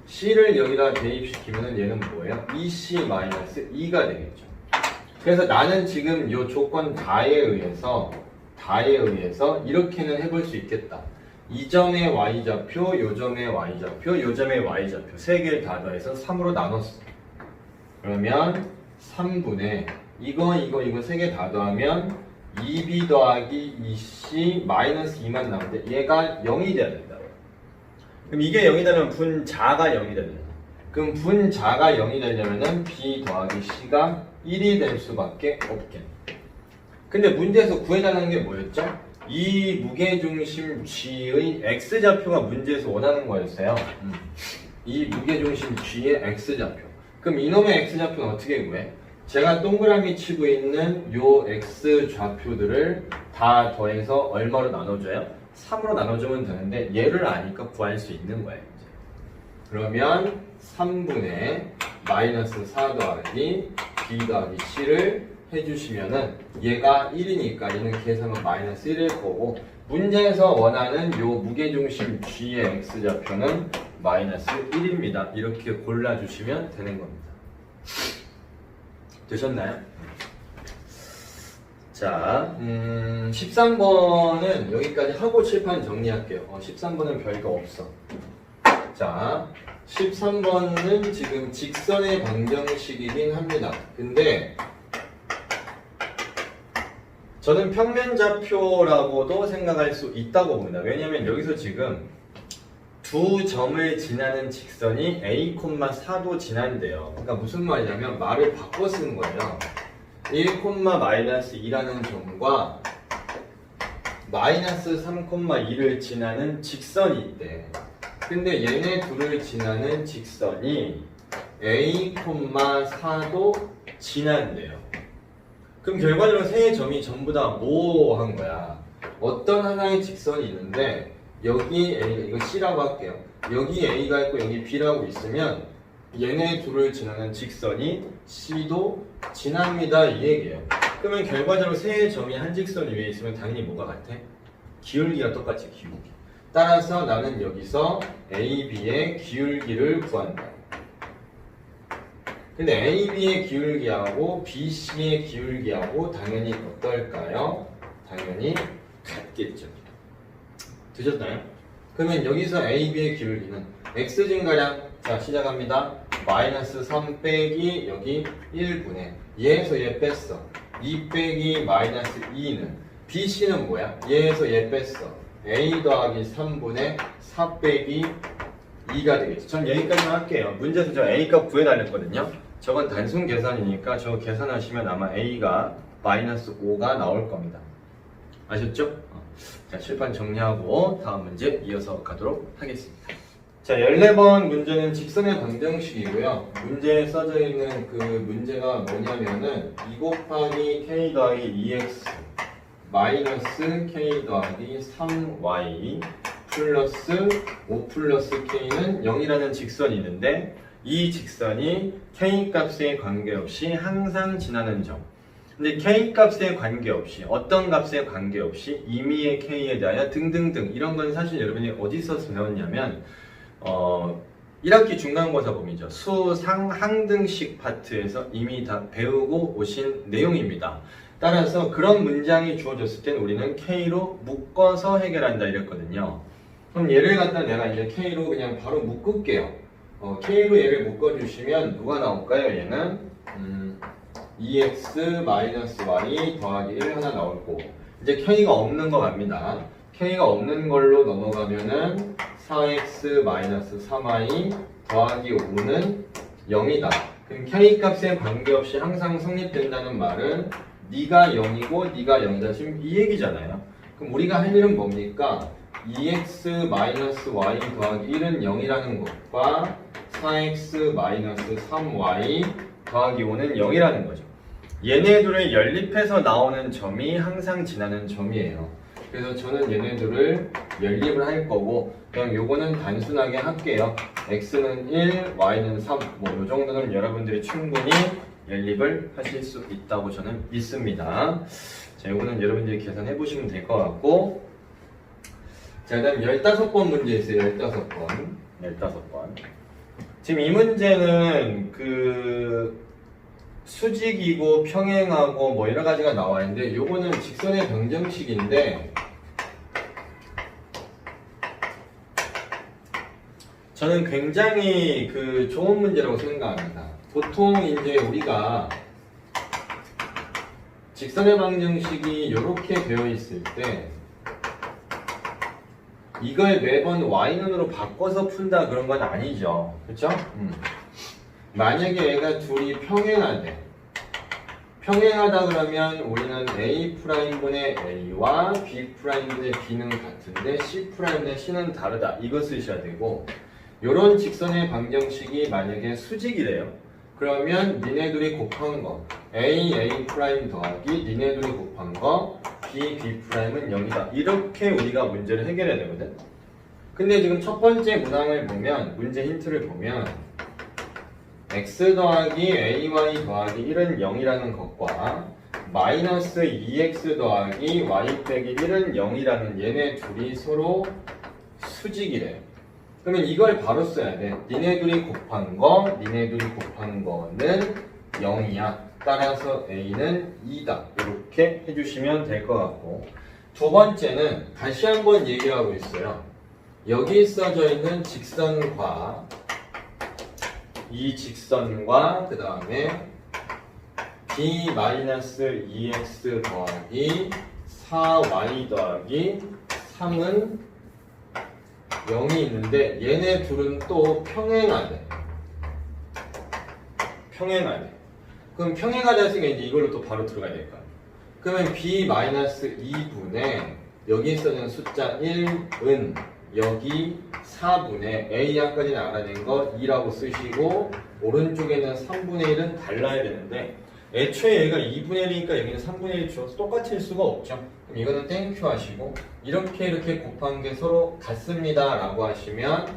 C를 여기다 대입시키면 얘는 뭐예요? 2C-2가 되겠죠. 그래서 나는 지금 이 조건 다에 의해서 이렇게는 해볼 수 있겠다. 이 점의 Y좌표, 요 점의 Y좌표, 요 점의 Y좌표 세 개를 다 더해서 3으로 나눴어. 그러면 3분의 이거 세 개 다 더하면 2B 더하기 2C 마이너스 2만 나오는데 얘가 0이 돼야 된다. 그럼 이게 0이 되면 분자가 0이 되는. 그럼 분자가 0이 되려면은 B 더하기 C가 1이 될 수밖에 없겠네. 근데 문제에서 구해달라는 게 뭐였죠? 이 무게중심 G의 X좌표가 문제에서 원하는 거였어요. 이 무게중심 G의 X좌표. 그럼 이놈의 X좌표는 어떻게 구해? 제가 동그라미 치고 있는 요 X좌표들을 다 더해서 얼마로 나눠줘요? 3으로 나눠주면 되는데 얘를 아니까 구할 수 있는 거예요. 이제. 그러면 3분의 마이너스 4 더하기 B 더하기 C를 해주시면은 얘가 1이니까 얘는 계산은 마이너스 1일 거고 문제에서 원하는 요 무게중심 G의 X좌표는 마이너스 1입니다. 이렇게 골라주시면 되는 겁니다. 되셨나요? 자, 13번은 여기까지 하고 칠판 정리할게요. 13번은 별거 없어. 자, 13번은 지금 직선의 방정식이긴 합니다. 근데 저는 평면좌표라고도 생각할 수 있다고 봅니다. 왜냐면 여기서 지금 두 점을 지나는 직선이 A, 4도 지난대요. 그러니까 무슨 말이냐면 말을 바꿔 쓰는 거예요. 1,-2라는 점과 마이너스 3,2를 지나는 직선이 있대. 근데 얘네 둘을 지나는 직선이 A, 4도 지난대요. 그럼 결과적으로 세 점이 전부 다 뭐 한 거야? 어떤 하나의 직선이 있는데 여기 A, 이거 C라고 할게요. 여기 A가 있고 여기 B라고 있으면 얘네 둘을 지나는 직선이 C도 지납니다 이 얘기예요. 그러면 결과적으로 세 점이 한 직선 위에 있으면 당연히 뭐가 같아? 기울기가 똑같이 기울기. 따라서 나는 여기서 A, B의 기울기를 구한다. 근데 A, B의 기울기하고 B, C의 기울기하고 당연히 어떨까요? 당연히 같겠죠. 되셨나요? 그러면 여기서 A, B의 기울기는 X 증가량, 자 시작합니다. 마이너스 3 빼기 여기 1분의 얘에서 얘 뺐어. 2 빼기 마이너스 2는 B, C는 뭐야? 얘에서 얘 뺐어. A 더하기 3분의 4 빼기 2가 되겠죠. 전 여기까지만 할게요. 문제에서 저 A값 구해달랬거든요. 저건 단순 계산이니까 저 계산하시면 아마 A가 마이너스 5가 나올 겁니다. 아셨죠? 자, 칠판 정리하고 다음 문제 이어서 가도록 하겠습니다. 자, 14번 문제는 직선의 방정식이고요. 문제에 써져 있는 그 문제가 뭐냐면은 2 곱하기 K 더하기 2X 마이너스 K 더하기 3Y 플러스 5 플러스 K는 0이라는 직선이 있는데 이 직선이 K 값에 관계없이 항상 지나는 점. 근데 K 값에 관계없이 어떤 값에 관계없이 임의의 K에 대하여 등등등 이런 건 사실 여러분이 어디서 배웠냐면 1학기 중간고사 범위죠. 수, 상, 항등식 파트에서 이미 다 배우고 오신 내용입니다. 따라서 그런 문장이 주어졌을 땐 우리는 K로 묶어서 해결한다 이랬거든요. 그럼 얘를 갖다 내가 이제 K로 그냥 바로 묶을게요. K로 얘를 묶어주시면 누가 나올까요? 얘는 2x-y 더하기 1 하나 나올 거고 이제 K가 없는 거 갑니다. K가 없는 걸로 넘어가면은 4x-3y 더하기 5는 0이다. 그럼 K 값에 관계없이 항상 성립된다는 말은 네가 0이고 네가 0이다. 지금 이 얘기잖아요. 그럼 우리가 할 일은 뭡니까? 2x-y 더하기 1은 0이라는 것과 4x 마이너스 3y 더하기 5는 0이라는 거죠. 얘네들을 연립해서 나오는 점이 항상 지나는 점이에요. 그래서 저는 얘네들을 연립을 할 거고 그냥 요거는 단순하게 할게요. x는 1, y는 3. 뭐 요 정도는 여러분들이 충분히 연립을 하실 수 있다고 저는 믿습니다. 자, 요거는 여러분들이 계산해 보시면 될 것 같고 자, 그다음 15번 문제 있어요. 15번. 지금 이 문제는 수직이고 평행하고 뭐 여러 가지가 나와 있는데 요거는 직선의 방정식인데 저는 굉장히 좋은 문제라고 생각합니다. 보통 이제 우리가 직선의 방정식이 이렇게 되어 있을 때 이걸 매번 y눈으로 바꿔서 푼다 그런 건 아니죠. 그렇죠? 만약에 얘가 둘이 평행하대. 평행하다 그러면 우리는 A'분의 A와 B'분의 B는 같은데 C'분의 C는 다르다. 이거 쓰셔야 되고 요런 직선의 방정식이 만약에 수직이래요. 그러면 니네 둘이 곱한 거 A 더하기 니네 둘이 곱한 거 B B'은 0이다. 이렇게 우리가 문제를 해결해야 되거든. 근데 지금 첫 번째 문항을 보면 문제 힌트를 보면 x 더하기 ay 더하기 1은 0이라는 것과 마이너스 2x 더하기 y 빼기 1은 0이라는 얘네 둘이 서로 수직이래. 그러면 이걸 바로 써야 돼. 니네 둘이 곱한 거는 0이야. 따라서 a는 2다. 이렇게 해주시면 될 것 같고 두 번째는 다시 한번 얘기하고 있어요. 여기 써져 있는 직선과 이 직선과 그 다음에 b-2x 더하기 4y 더하기 3은 0이 있는데 얘네 둘은 또 평행하대. 그럼 평행하다 했으니까 이제 이걸로 또 바로 들어가야 될까? 그러면 b-2분의 여기 써진 숫자 1은 여기 4분의 a 양까지는 알아낸 거 2라고 쓰시고 오른쪽에는 3분의 1은 달라야 되는데 애초에 얘가 2분의 1이니까 여기는 3분의 1 주어서 똑같을 수가 없죠. 그럼 이거는 땡큐 하시고 이렇게 곱한 게 서로 같습니다 라고 하시면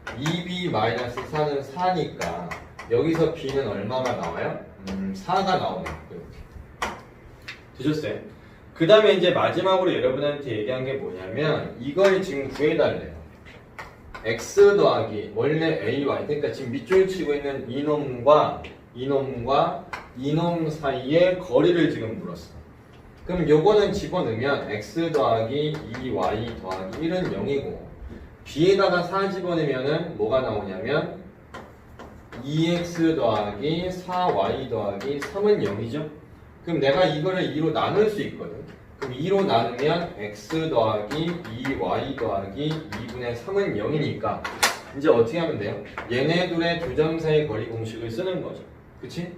2b-4는 4니까 여기서 b는 얼마가 나와요? 4가 나오네요. 이렇게 되셨어요? 그 다음에 이제 마지막으로 여러분한테 얘기한 게 뭐냐면 이걸 지금 구해달래요. x 더하기 원래 ay 그러니까 지금 밑줄 치고 있는 이놈과 이놈 사이의 거리를 지금 물었어. 그럼 요거는 집어넣으면 x 더하기 2y 더하기 1은 0이고 b에다가 4 집어넣으면은 뭐가 나오냐면 2x 더하기 4y 더하기 3은 0이죠. 그럼 내가 이거를 2로 나눌 수 있거든. 그럼 2로 나누면 x 더하기 2y 더하기 2분의 3은 0이니까 이제 어떻게 하면 돼요? 얘네 둘의 두 점 사이의 거리 공식을 쓰는 거죠. 그치?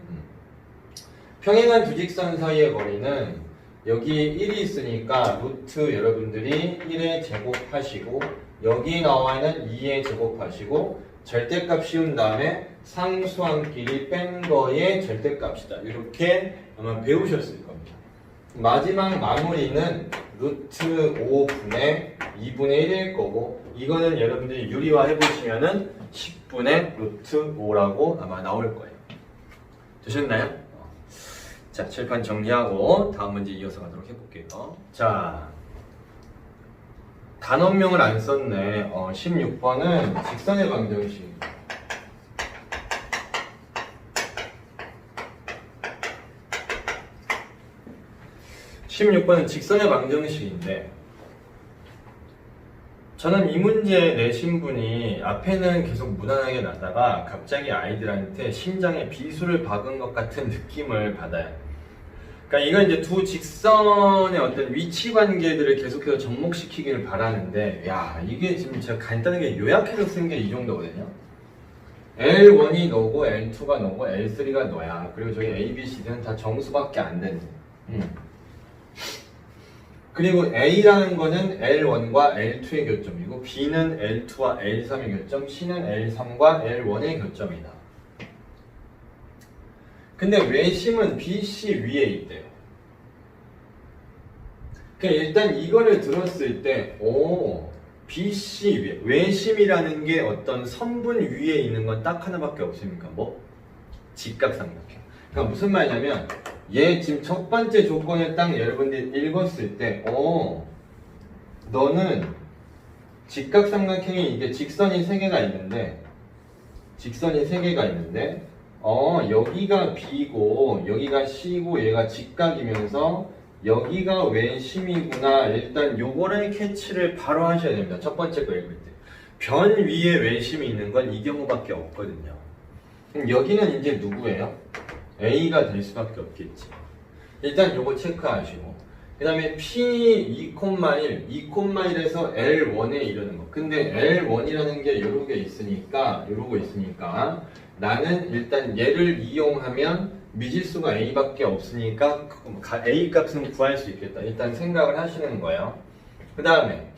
평행한 두 직선 사이의 거리는 여기 1이 있으니까 루트 여러분들이 1의 제곱하시고 여기 나와 있는 2의 제곱하시고 절대값 씌운 다음에 상수항끼리 뺀 거의 절대값이다. 이렇게 아마 배우셨을 겁니다. 마지막 마무리는 루트 5분의 2분의 1일 거고 이거는 여러분들이 유리화 해보시면은 10분의 루트 5라고 아마 나올 거예요. 되셨나요? 자, 칠판 정리하고 다음 문제 이어서 가도록 해볼게요. 자, 단원명을 안 썼네. 16번은 직선의 방정식. (16번은) 직선의 방정식인데 저는 이 문제 내신 분이 앞에는 계속 무난하게 나다가 갑자기 아이들한테 심장에 비수를 박은 것 같은 느낌을 받아요. 그러니까 이건 이제 두 직선의 어떤 위치 관계들을 계속해서 접목시키기를 바라는데 야 이게 지금 제가 간단하게 요약해서 쓴 게 이 정도거든요. L1이 너고 L2가 너고 L3가 너야. 그리고 저희 A, B, C는 다 정수밖에 안 되는. 그리고 A라는 거는 L1과 L2의 교점이고 B는 L2와 L3의 교점, C는 L3과 L1의 교점이다. 근데 외심은 BC 위에 있대요. 그러니까 일단 이거를 들었을 때 BC 위에 외심이라는 게 어떤 선분 위에 있는 건 딱 하나밖에 없으니까 뭐? 직각삼각형. 그러니까 무슨 말이냐면 얘 지금 첫 번째 조건을 딱 여러분들이 읽었을 때 너는 직각삼각형이 이게 직선이 3개가 있는데 여기가 B고 여기가 C고 얘가 직각이면서 여기가 외심이구나. 일단 요거를 캐치를 바로 하셔야 됩니다. 첫 번째 거 읽을 때. 변 위에 외심이 있는 건 이 경우밖에 없거든요. 그럼 여기는 이제 누구예요? A가 될 수밖에 없겠지. 일단 요거 체크하시고 그 다음에 P 2,1, 2,1에서 L1에 이르는 거. 근데 L1이라는 게 요러고 있으니까 나는 일단 얘를 이용하면 미지수가 A밖에 없으니까 A 값은 구할 수 있겠다. 일단 생각을 하시는 거예요. 그 다음에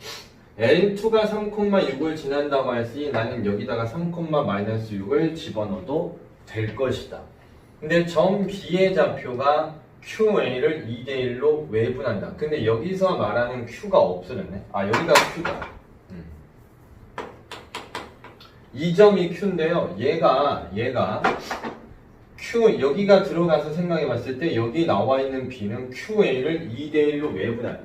L2가 3,6을 지난다고 했으니 나는 여기다가 3,-6을 집어넣어도 될 것이다. 근데 점 B의 좌표가 QA를 2대1로 외분한다. 근데 여기서 말하는 Q가 없어졌네. 여기가 Q다. 이 점이 Q인데요. 얘가 Q 여기가 들어가서 생각해 봤을 때 여기 나와 있는 B는 QA를 2대1로 외분한다.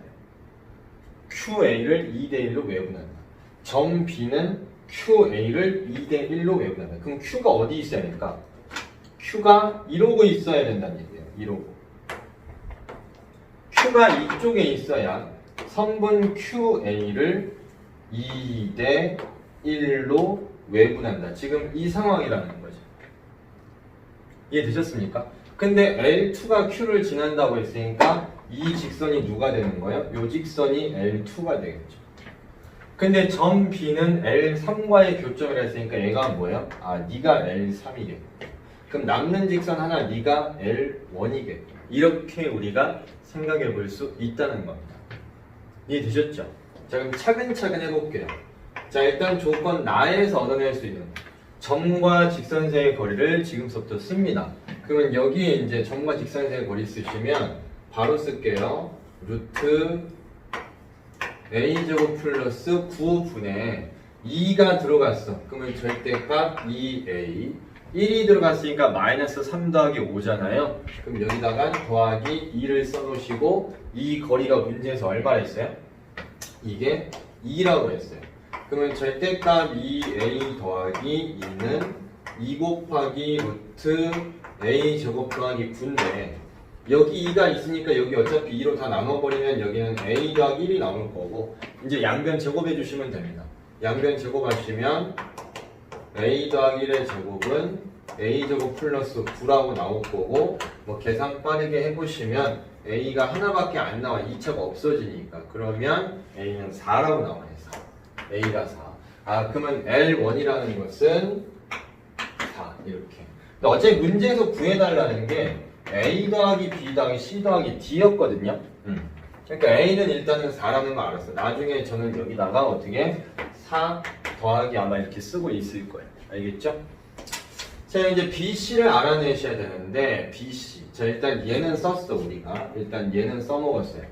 QA를 2대1로 외분한다. 점 B는 QA를 2대1로 외분한다. 그럼 Q가 어디 있어야 될까? Q가 이러고 있어야 된다는 얘기예요. 이러고. Q가 이쪽에 있어야 성분 QA를 2대1로 외분한다. 지금 이 상황이라는 거죠. 이해되셨습니까? 근데 L2가 Q를 지난다고 했으니까 이 직선이 누가 되는 거예요? 이 직선이 L2가 되겠죠. 근데 점 B는 L3과의 교점이라 했으니까 얘가 뭐예요? 네가 L3이겠고. 그럼 남는 직선 하나 네가 L1이겠고. 이렇게 우리가 생각해 볼 수 있다는 겁니다. 이해되셨죠? 자, 그럼 차근차근 해볼게요. 자, 일단 조건 나에서 얻어낼 수 있는 점과 직선 사이의 거리를 지금부터 씁니다. 그러면 여기에 이제 점과 직선 사이의 거리 쓰시면 바로 쓸게요. 루트 a제곱 플러스 9분의 2가 들어갔어. 그러면 절대값 2a 1이 들어갔으니까 마이너스 3 더하기 5잖아요. 그럼 여기다가 더하기 2를 써놓으시고 이 거리가 문제에서 얼마나 했어요? 이게 2라고 했어요. 그러면 절대값 2a 더하기 2는 2 곱하기 루트 a 제곱 더하기 9인데 여기 2가 있으니까 여기 어차피 2로 다 나눠버리면 여기는 a 더하기 1이 나올 거고 이제 양변 제곱해 주시면 됩니다. 양변 제곱하시면 a 더하기 1의 제곱은 a 제곱 플러스 9라고 나올 거고 뭐 계산 빠르게 해보시면 a가 하나밖에 안 나와. 2차가 없어지니까 그러면 a는 4라고 나와요. 4. a가 4. 그러면 L1이라는 것은 4 이렇게. 근데 어차피 문제에서 구해달라는 게 A 더하기 B 더하기 C 더하기 D였거든요. 그러니까 A는 일단은 4라는 거 알았어. 나중에 저는 여기다가 어떻게 4 더하기 아마 이렇게 쓰고 있을 거예요. 알겠죠? 자, 이제 BC를 알아내셔야 되는데 BC. 자, 일단 얘는 썼어 우리가. 일단 얘는 써먹었어요.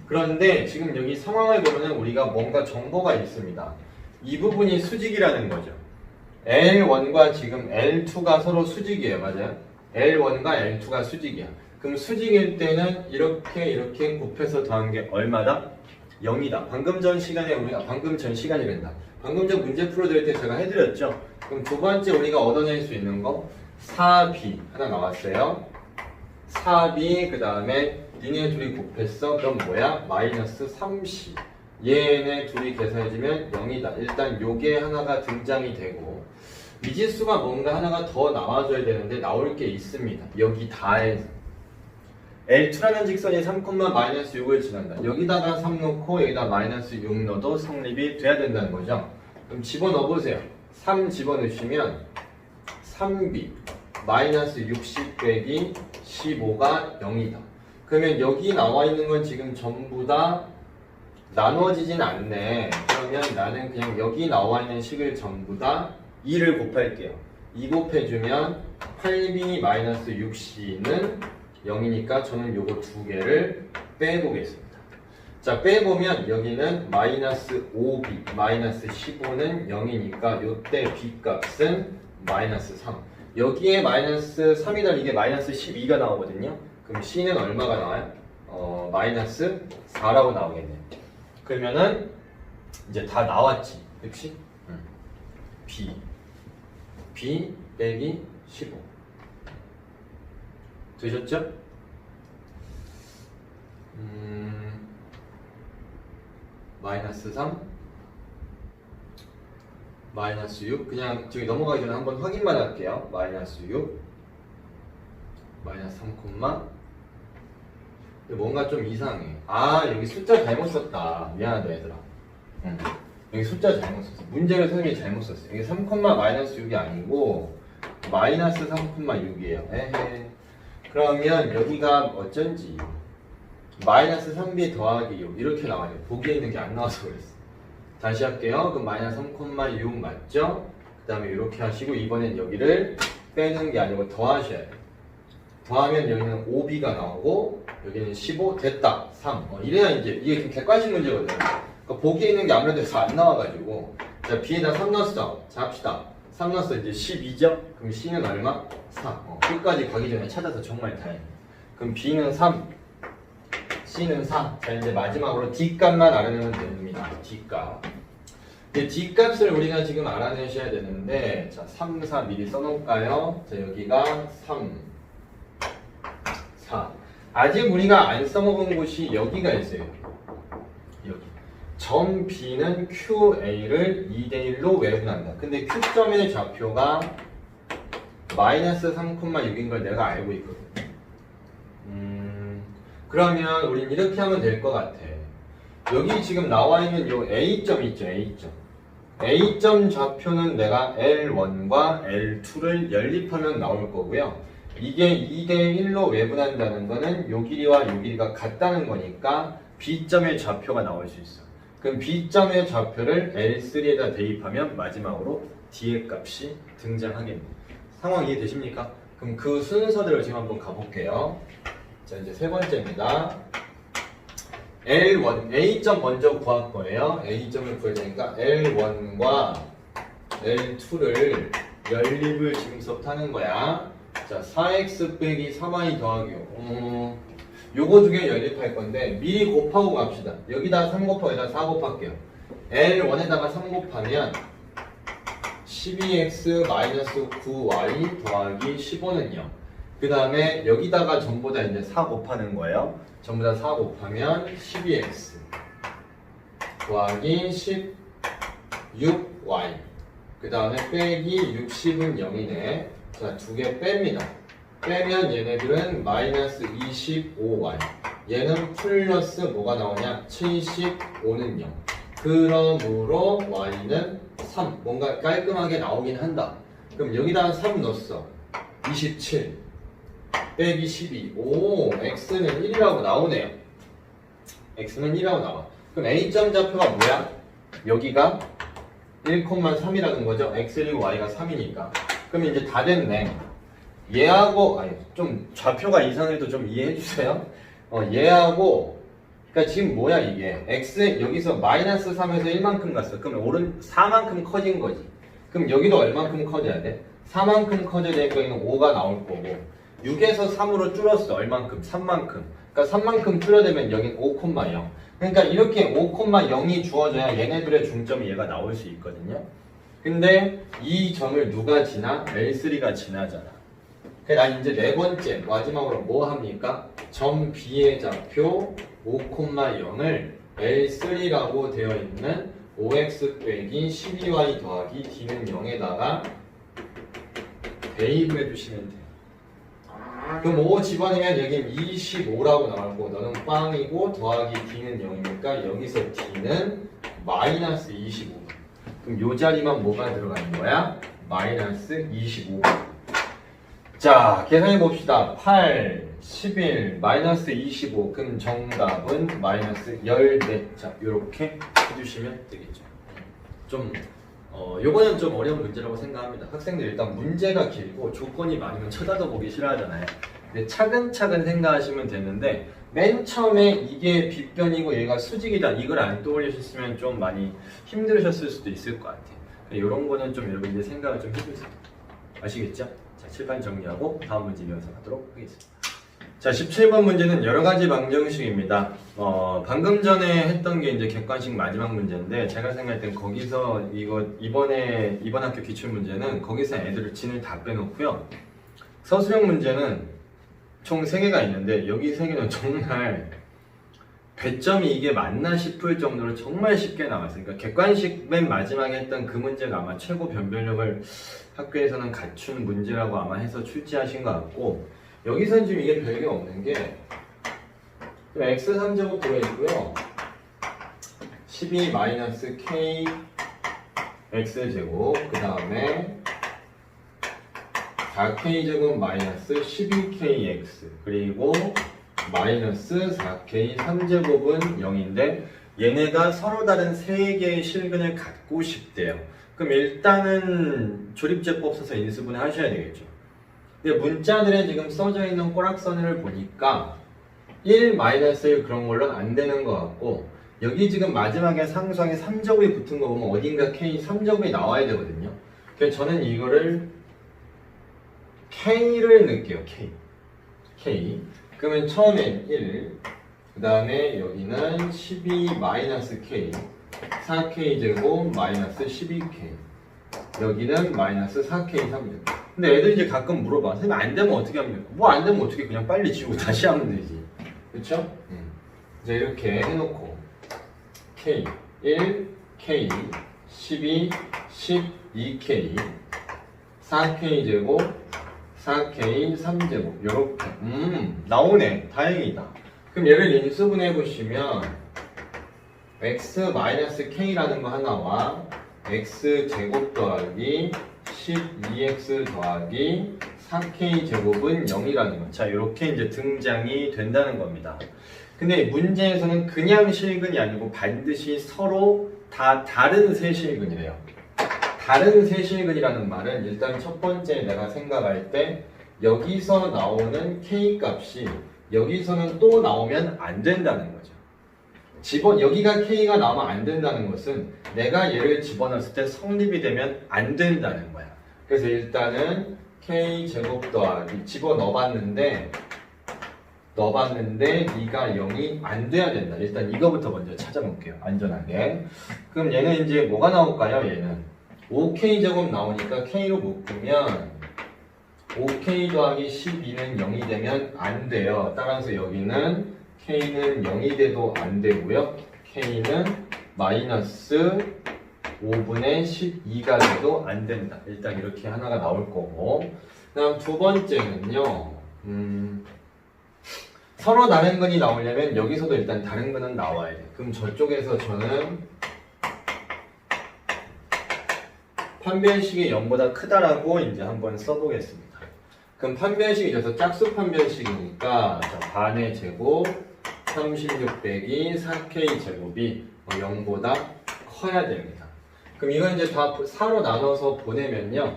그런데 지금 여기 상황을 보면 우리가 뭔가 정보가 있습니다. 이 부분이 수직이라는 거죠. L1과 지금 L2가 서로 수직이에요. 맞아요? L1과 L2가 수직이야. 그럼 수직일 때는 이렇게 곱해서 더한 게 얼마다? 0이다. 방금 전 시간이란다. 방금 전 문제 풀어드릴 때 제가 해드렸죠. 그럼 두 번째 우리가 얻어낼 수 있는 거 4b 하나 나왔어요. 4b 그 다음에 니네 둘이 곱했어. 그럼 뭐야? 마이너스 3c. 얘네 둘이 계산해주면 0이다. 일단 요게 하나가 등장이 되고 미지수가 뭔가 하나가 더 나와줘야 되는데 나올 게 있습니다. 여기 다해서 L2라는 직선이 3,-6을 지난다. 여기다가 3 넣고 여기다 마이너스 6 넣어도 성립이 돼야 된다는 거죠. 그럼 집어넣어보세요. 3 집어넣으시면 3b 마이너스 60 빼기 15가 0이다. 그러면 여기 나와 있는 건 지금 전부 다 나누어지진 않네. 그러면 나는 그냥 여기 나와 있는 식을 전부 다 2를 곱할게요. 2 곱해주면 8b-6c는 0이니까 저는 요거 두 개를 빼보겠습니다. 자, 빼보면 여기는 마이너스 5b, 마이너스 15는 0이니까 요때 b 값은 마이너스 3. 여기에 마이너스 3이다 이게 마이너스 12가 나오거든요. 그럼 c는 얼마가 나와요? 마이너스 4라고 나오겠네. 그러면은 이제 다 나왔지, 그치? b 빼기 15 되셨죠? 마이너스 3 마이너스 6 그냥 저기 넘어가기 전에 한번 확인만 할게요. 마이너스 6 마이너스 3 콤마 뭔가 좀 이상해. 아 여기 숫자 잘못 썼다. 미안하다 얘들아. 여기 숫자 잘못 썼어. 문제를 선생님이 잘못 썼어. 여기 3 콤마 마이너스 6이 아니고 마이너스 3 콤마 6이에요. 에헤. 그러면 여기가 어쩐지 마이너스 3b 더하기 6 이렇게 나와요. 보기에 있는 게 안 나와서 그랬어. 다시 할게요. 그럼 마이너스 3 콤마 6 맞죠? 그 다음에 이렇게 하시고 이번엔 여기를 빼는 게 아니고 더하셔야 돼요. 더하면 여기는 5b가 나오고 여기는 15 됐다 3 이래야 이제 이게 좀 객관식 문제거든요. 그러니까 보기에 있는 게 아무래도 잘 안 나와가지고 자 b에다 3 넣었어. 자 합시다. 3 넣었어. 이제 12죠? 그럼 c는 얼마? 4 끝까지 가기 전에 찾아서 정말 다행이에요. 그럼 b는 3 c는 4 자 이제 마지막으로 d값만 알아내면 됩니다. d값 d값을 우리가 지금 알아내셔야 되는데 자 3, 4 미리 써놓을까요? 자 여기가 3 4 아직 우리가 안 써먹은 곳이 여기가 있어요. 여기 점 B는 QA를 2대1로 외분한다. 근데 Q점의 좌표가 마이너스 3,6인 걸 내가 알고 있거든. 그러면 우린 이렇게 하면 될 것 같아. 여기 지금 나와 있는 요 A점 있죠, A점. A점 좌표는 내가 L1과 L2를 연립하면 나올 거고요. 이게 2대1로 외분한다는 거는 요 길이와 요 길이가 같다는 거니까 B점의 좌표가 나올 수 있어. 그럼 B점의 좌표를 L3에다 대입하면 마지막으로 D의 값이 등장하겠네. 상황 이해되십니까? 그럼 그 순서대로 지금 한번 가볼게요. 자 이제 세 번째입니다. L1, A점 먼저 구할 거예요. A점을 구해야 되니까 L1과 L2를 연립을 지금부터 하는 거야. 자 4x 빼기 3y 더하기 요거 두 개 연립할 건데 미리 곱하고 갑시다. 여기다 3 곱하고 여기다 4 곱할게요. L1에다가 3 곱하면 12x 9y 더하기 15는 0. 그 다음에 여기다가 전부 다 이제 4 곱하는 거예요. 전부 다 4 곱하면 12x 더하기 16y 그 다음에 빼기 60은 0이네. 자, 두 개 뺍니다. 빼면 얘네들은 마이너스 25y 얘는 플러스 뭐가 나오냐 75는 0 그러므로 y는 3 뭔가 깔끔하게 나오긴 한다. 그럼 여기다 3 넣었어. 27 빼기 12 오 x는 1이라고 나오네요. x는 1이라고 나와. 그럼 a점 좌표가 뭐야? 여기가 1,3이라는 거죠. x1이고 y가 3이니까. 그럼 이제 다 됐네. 얘하고 아니 좀 좌표가 이상해도 좀 이해해 주세요. 얘하고 그러니까 지금 뭐야 이게 x 여기서 마이너스 3에서 1만큼 갔어. 그러면 오른 4만큼 커진 거지. 그럼 여기도 얼만큼 커져야 돼? 4만큼 커져야 되니까 여기는 5가 나올 거고 6에서 3으로 줄었어. 얼만큼? 3만큼. 그러니까 3만큼 줄어들면 여긴 5,0. 그러니까 이렇게 5,0이 주어져야 얘네들의 중점이 얘가 나올 수 있거든요. 근데 이 점을 누가 지나? L3가 지나잖아. 그래서 난 이제 네 번째 마지막으로 뭐 합니까? 점 B의 좌표 5,0을 L3라고 되어 있는 5x 빼기 12y 더하기 d는 0에다가 대입을 해주시면 돼요. 그럼 5 집어넣으면 여긴 25라고 나오고 너는 빵이고 더하기 d는 0이니까 여기서 d는 마이너스 25. 그럼 요 자리만 뭐가 들어가는 거야? 마이너스 25. 자, 계산해 봅시다. 8, 11, 마이너스 25. 그럼 정답은 마이너스 14자. 이렇게 해주시면 되겠죠. 요거는 좀 어려운 문제라고 생각합니다. 학생들이 일단 문제가 길고 조건이 많으면 쳐다도 보기 싫어하잖아요. 근데 차근차근 생각하시면 되는데 맨 처음에 이게 빗변이고 얘가 수직이다 이걸 안 떠올리셨으면 좀 많이 힘들으셨을 수도 있을 것 같아요. 이런 거는 좀 여러분들 생각을 좀 해주세요. 아시겠죠? 자, 칠판 정리하고 다음 문제 이어서 가도록 하겠습니다. 자, 17번 문제는 여러 가지 방정식입니다. 방금 전에 했던 게 이제 객관식 마지막 문제인데 제가 생각할 땐 거기서 이번 학교 기출 문제는 거기서 애들을 진을 다 빼놓고요. 서술형 문제는 총 3개가 있는데 여기 3개는 정말 배점이 이게 맞나 싶을 정도로 정말 쉽게 나왔어요. 그러니까 객관식 맨 마지막에 했던 그 문제가 아마 최고 변별력을 학교에서는 갖춘 문제라고 아마 해서 출제하신 것 같고 여기서는 지금 이게 별게 없는 게 x 3제곱 들어있고요 12-k x제곱 그 다음에 4k제곱 마이너스 12kx 그리고 마이너스 4k 3제곱은 0인데 얘네가 서로 다른 3개의 실근을 갖고 싶대요. 그럼 일단은 조립제법 써서 인수분해 하셔야 되겠죠. 근데 문자들에 지금 써져 있는 꼬락선을 보니까 1, -1 그런 걸로는 안 되는 것 같고 여기 지금 마지막에 상수항에 3제곱이 붙은 거 보면 어딘가 k 3제곱이 나와야 되거든요. 그래서 저는 이거를 k를 넣을게요. k 그러면 처음에 1, 그 다음에 여기는 12-k 4k제곱 마이너스 12k 여기는 마이너스 4k 3제곱. 근데 애들이 이제 가끔 물어봐. 선생님 안 되면 어떻게 합니까? 뭐 안 되면 어떻게 그냥 빨리 지우고 다시 하면 되지. 그쵸? 이제 이렇게 해놓고 k 1, k 12, 12k 4k 제곱 4k 3제곱 요렇게 나오네. 다행이다. 그럼 얘를 인수분해 보시면 x-k라는 거 하나와 x제곱 더하기 12x 더하기 4k 제곱은 0이라는 거. 자, 이렇게 이제 등장이 된다는 겁니다. 근데 문제에서는 그냥 실근이 아니고 반드시 서로 다 다른 세 실근이래요. 다른 세 실근이라는 말은 일단 첫 번째 내가 생각할 때 여기서 나오는 k 값이 여기서는 또 나오면 안 된다는 거죠. 여기가 k가 나오면 안 된다는 것은 내가 얘를 집어넣었을 때 성립이 되면 안 된다는 거야. 그래서 일단은 k 제곱 더하기 집어넣어봤는데 네가 0이 안 돼야 된다. 일단 이거부터 먼저 찾아볼게요. 안전하게. 그럼 얘는 이제 뭐가 나올까요? 얘는 5k 제곱 나오니까 k로 묶으면 5k 더하기 12는 0이 되면 안 돼요. 따라서 여기는 k는 0이 돼도 안 되고요. k는 마이너스 5분의 12가 돼도 안 된다. 일단 이렇게 하나가 나올 거고. 그 다음 두 번째는요. 서로 다른 근이 나오려면 여기서도 일단 다른 근은 나와야 돼. 그럼 저쪽에서 저는 판별식이 0보다 크다라고 이제 한번 써보겠습니다. 그럼 판별식이 있어서 짝수 판별식이니까 반의 제곱 36 빼기 4k 제곱이 0보다 커야 됩니다. 그럼 이건 이제 다 4로 나눠서 보내면요.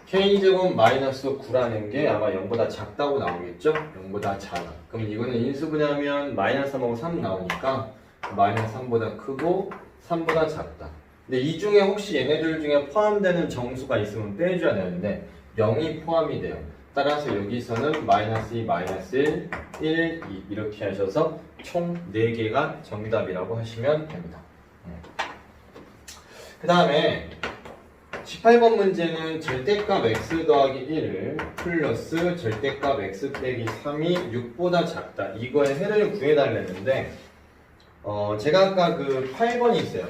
k제곱 마이너스 9라는 게 아마 0보다 작다고 나오겠죠? 0보다 작아. 그럼 이거는 인수분해하면 마이너스 3하고 3 나오니까 마이너스 3보다 크고 3보다 작다. 근데 이 중에 혹시 얘네들 중에 포함되는 정수가 있으면 빼줘야 되는데 0이 포함이 돼요. 따라서 여기서는 마이너스 2, 마이너스 1, 1, 2 이렇게 하셔서 총 4개가 정답이라고 하시면 됩니다. 그 다음에 18번 문제는 절대값 x 더하기 1 플러스 절대값 x 빼기 3이 6보다 작다. 이거의 해를 구해달랬는데 제가 아까 그 8번이 있어요.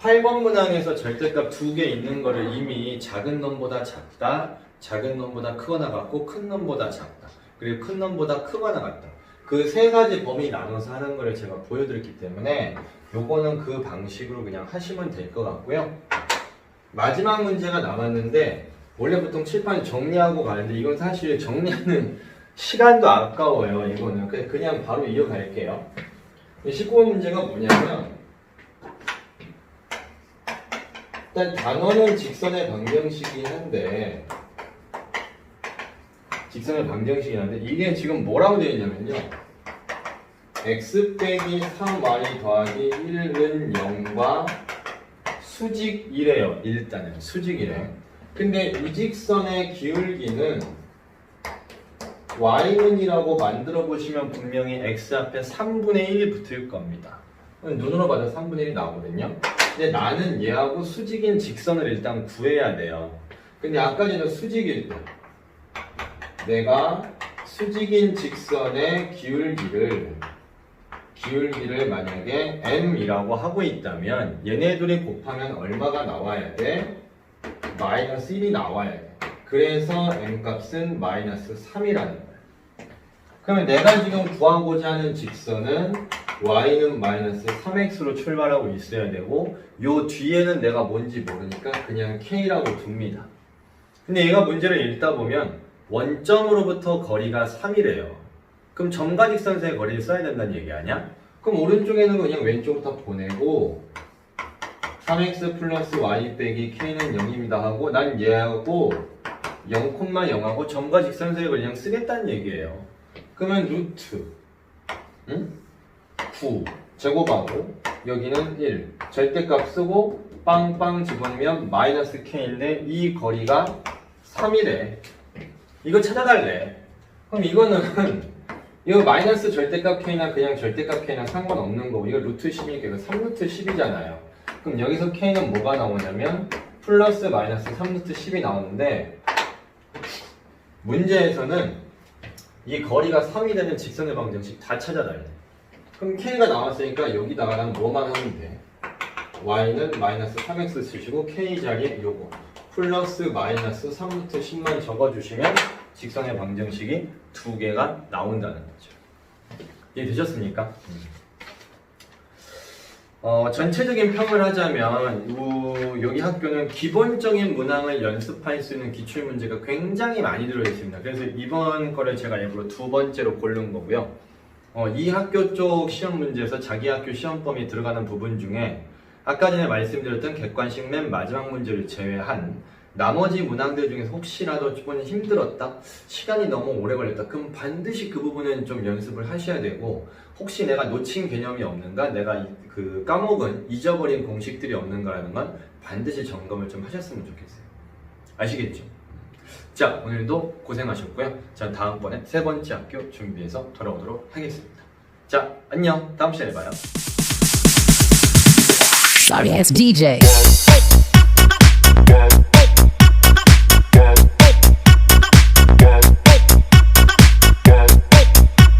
8번 문항에서 절대값 2개 있는 거를 이미 작은 놈보다 작다, 작은 놈보다 크거나 같고 큰 놈보다 작다, 그리고 큰 놈보다 크거나 같다. 그 세 가지 범위 나눠서 하는 거를 제가 보여드렸기 때문에 요거는 그 방식으로 그냥 하시면 될 것 같고요. 마지막 문제가 남았는데 원래 보통 칠판 정리하고 가는데 이건 사실 정리하는 시간도 아까워요. 이거는 그냥 바로 이어갈게요. 19번 문제가 뭐냐면 일단 단원은 직선의 방정식이긴 한데 이게 지금 뭐라고 되어 있냐면요. x 빼기 3y 더하기 1은 0과 수직 1이에요. 일단은 수직 1에. 근데 이 직선의 기울기는 y는이라고 만들어 보시면 분명히 x 앞에 3분의 1이 붙을 겁니다. 눈으로 봐도 3분의 1이 나오거든요. 근데 나는 얘하고 수직인 직선을 일단 구해야 돼요. 근데 아까 전에 수직일 때 내가 수직인 직선의 기울기를 만약에 m이라고 하고 있다면 얘네 둘이 곱하면 얼마가 나와야 돼? 마이너스 1이 나와야 돼. 그래서 m 값은 마이너스 3이라는 거야. 그러면 내가 지금 구하고자 하는 직선은 y는 마이너스 3x로 출발하고 있어야 되고 요 뒤에는 내가 뭔지 모르니까 그냥 k라고 둡니다. 근데 얘가 문제를 읽다 보면 원점으로부터 거리가 3이래요. 그럼 점과 직선 사이의 거리를 써야 된다는 얘기 아니야? 그럼 오른쪽에는 그냥 왼쪽부터 보내고 3x 플러스 y 빼기 k는 0입니다 하고 난 얘하고 0,0하고 점과 직선 사이의 거리 그냥 쓰겠다는 얘기예요. 그러면 루트 9 제곱하고 여기는 1 절대값 쓰고 빵빵 집어넣으면 마이너스 k인데 이 거리가 3이래. 이거 찾아달래. 그럼 이거는 이거 마이너스 절대값 k나 그냥 절대값 k나 상관없는 거고 이거 루트 10이니까 이거 3루트 10이잖아요. 그럼 여기서 k는 뭐가 나오냐면 플러스 마이너스 3루트 10이 나오는데 문제에서는 이 거리가 3이 되는 직선의 방정식 다 찾아달래. 그럼 k가 나왔으니까 여기다가 난 뭐만 하면 돼? y는 마이너스 3x 쓰시고 k 자리에 요거 플러스 마이너스 3루트 10만 적어주시면 직선의 방정식이 두 개가 나온다는 거죠. 이해되셨습니까? 전체적인 평을 하자면 여기 학교는 기본적인 문항을 연습할 수 있는 기출문제가 굉장히 많이 들어있습니다. 그래서 이번 거를 제가 일부러 두 번째로 고른 거고요. 이 학교 쪽 시험 문제에서 자기 학교 시험범위 들어가는 부분 중에 아까 전에 말씀드렸던 객관식 맨 마지막 문제를 제외한 나머지 문항들 중에서 혹시라도 좀 힘들었다? 시간이 너무 오래 걸렸다? 그럼 반드시 그 부분은 좀 연습을 하셔야 되고 혹시 내가 놓친 개념이 없는가? 내가 까먹은 잊어버린 공식들이 없는가라는 건 반드시 점검을 좀 하셨으면 좋겠어요. 아시겠죠? 자, 오늘도 고생하셨고요. 자, 다음번에 세 번째 학교 준비해서 돌아오도록 하겠습니다. 자, 안녕. 다음 시간에 봐요. Sorry, it's DJ.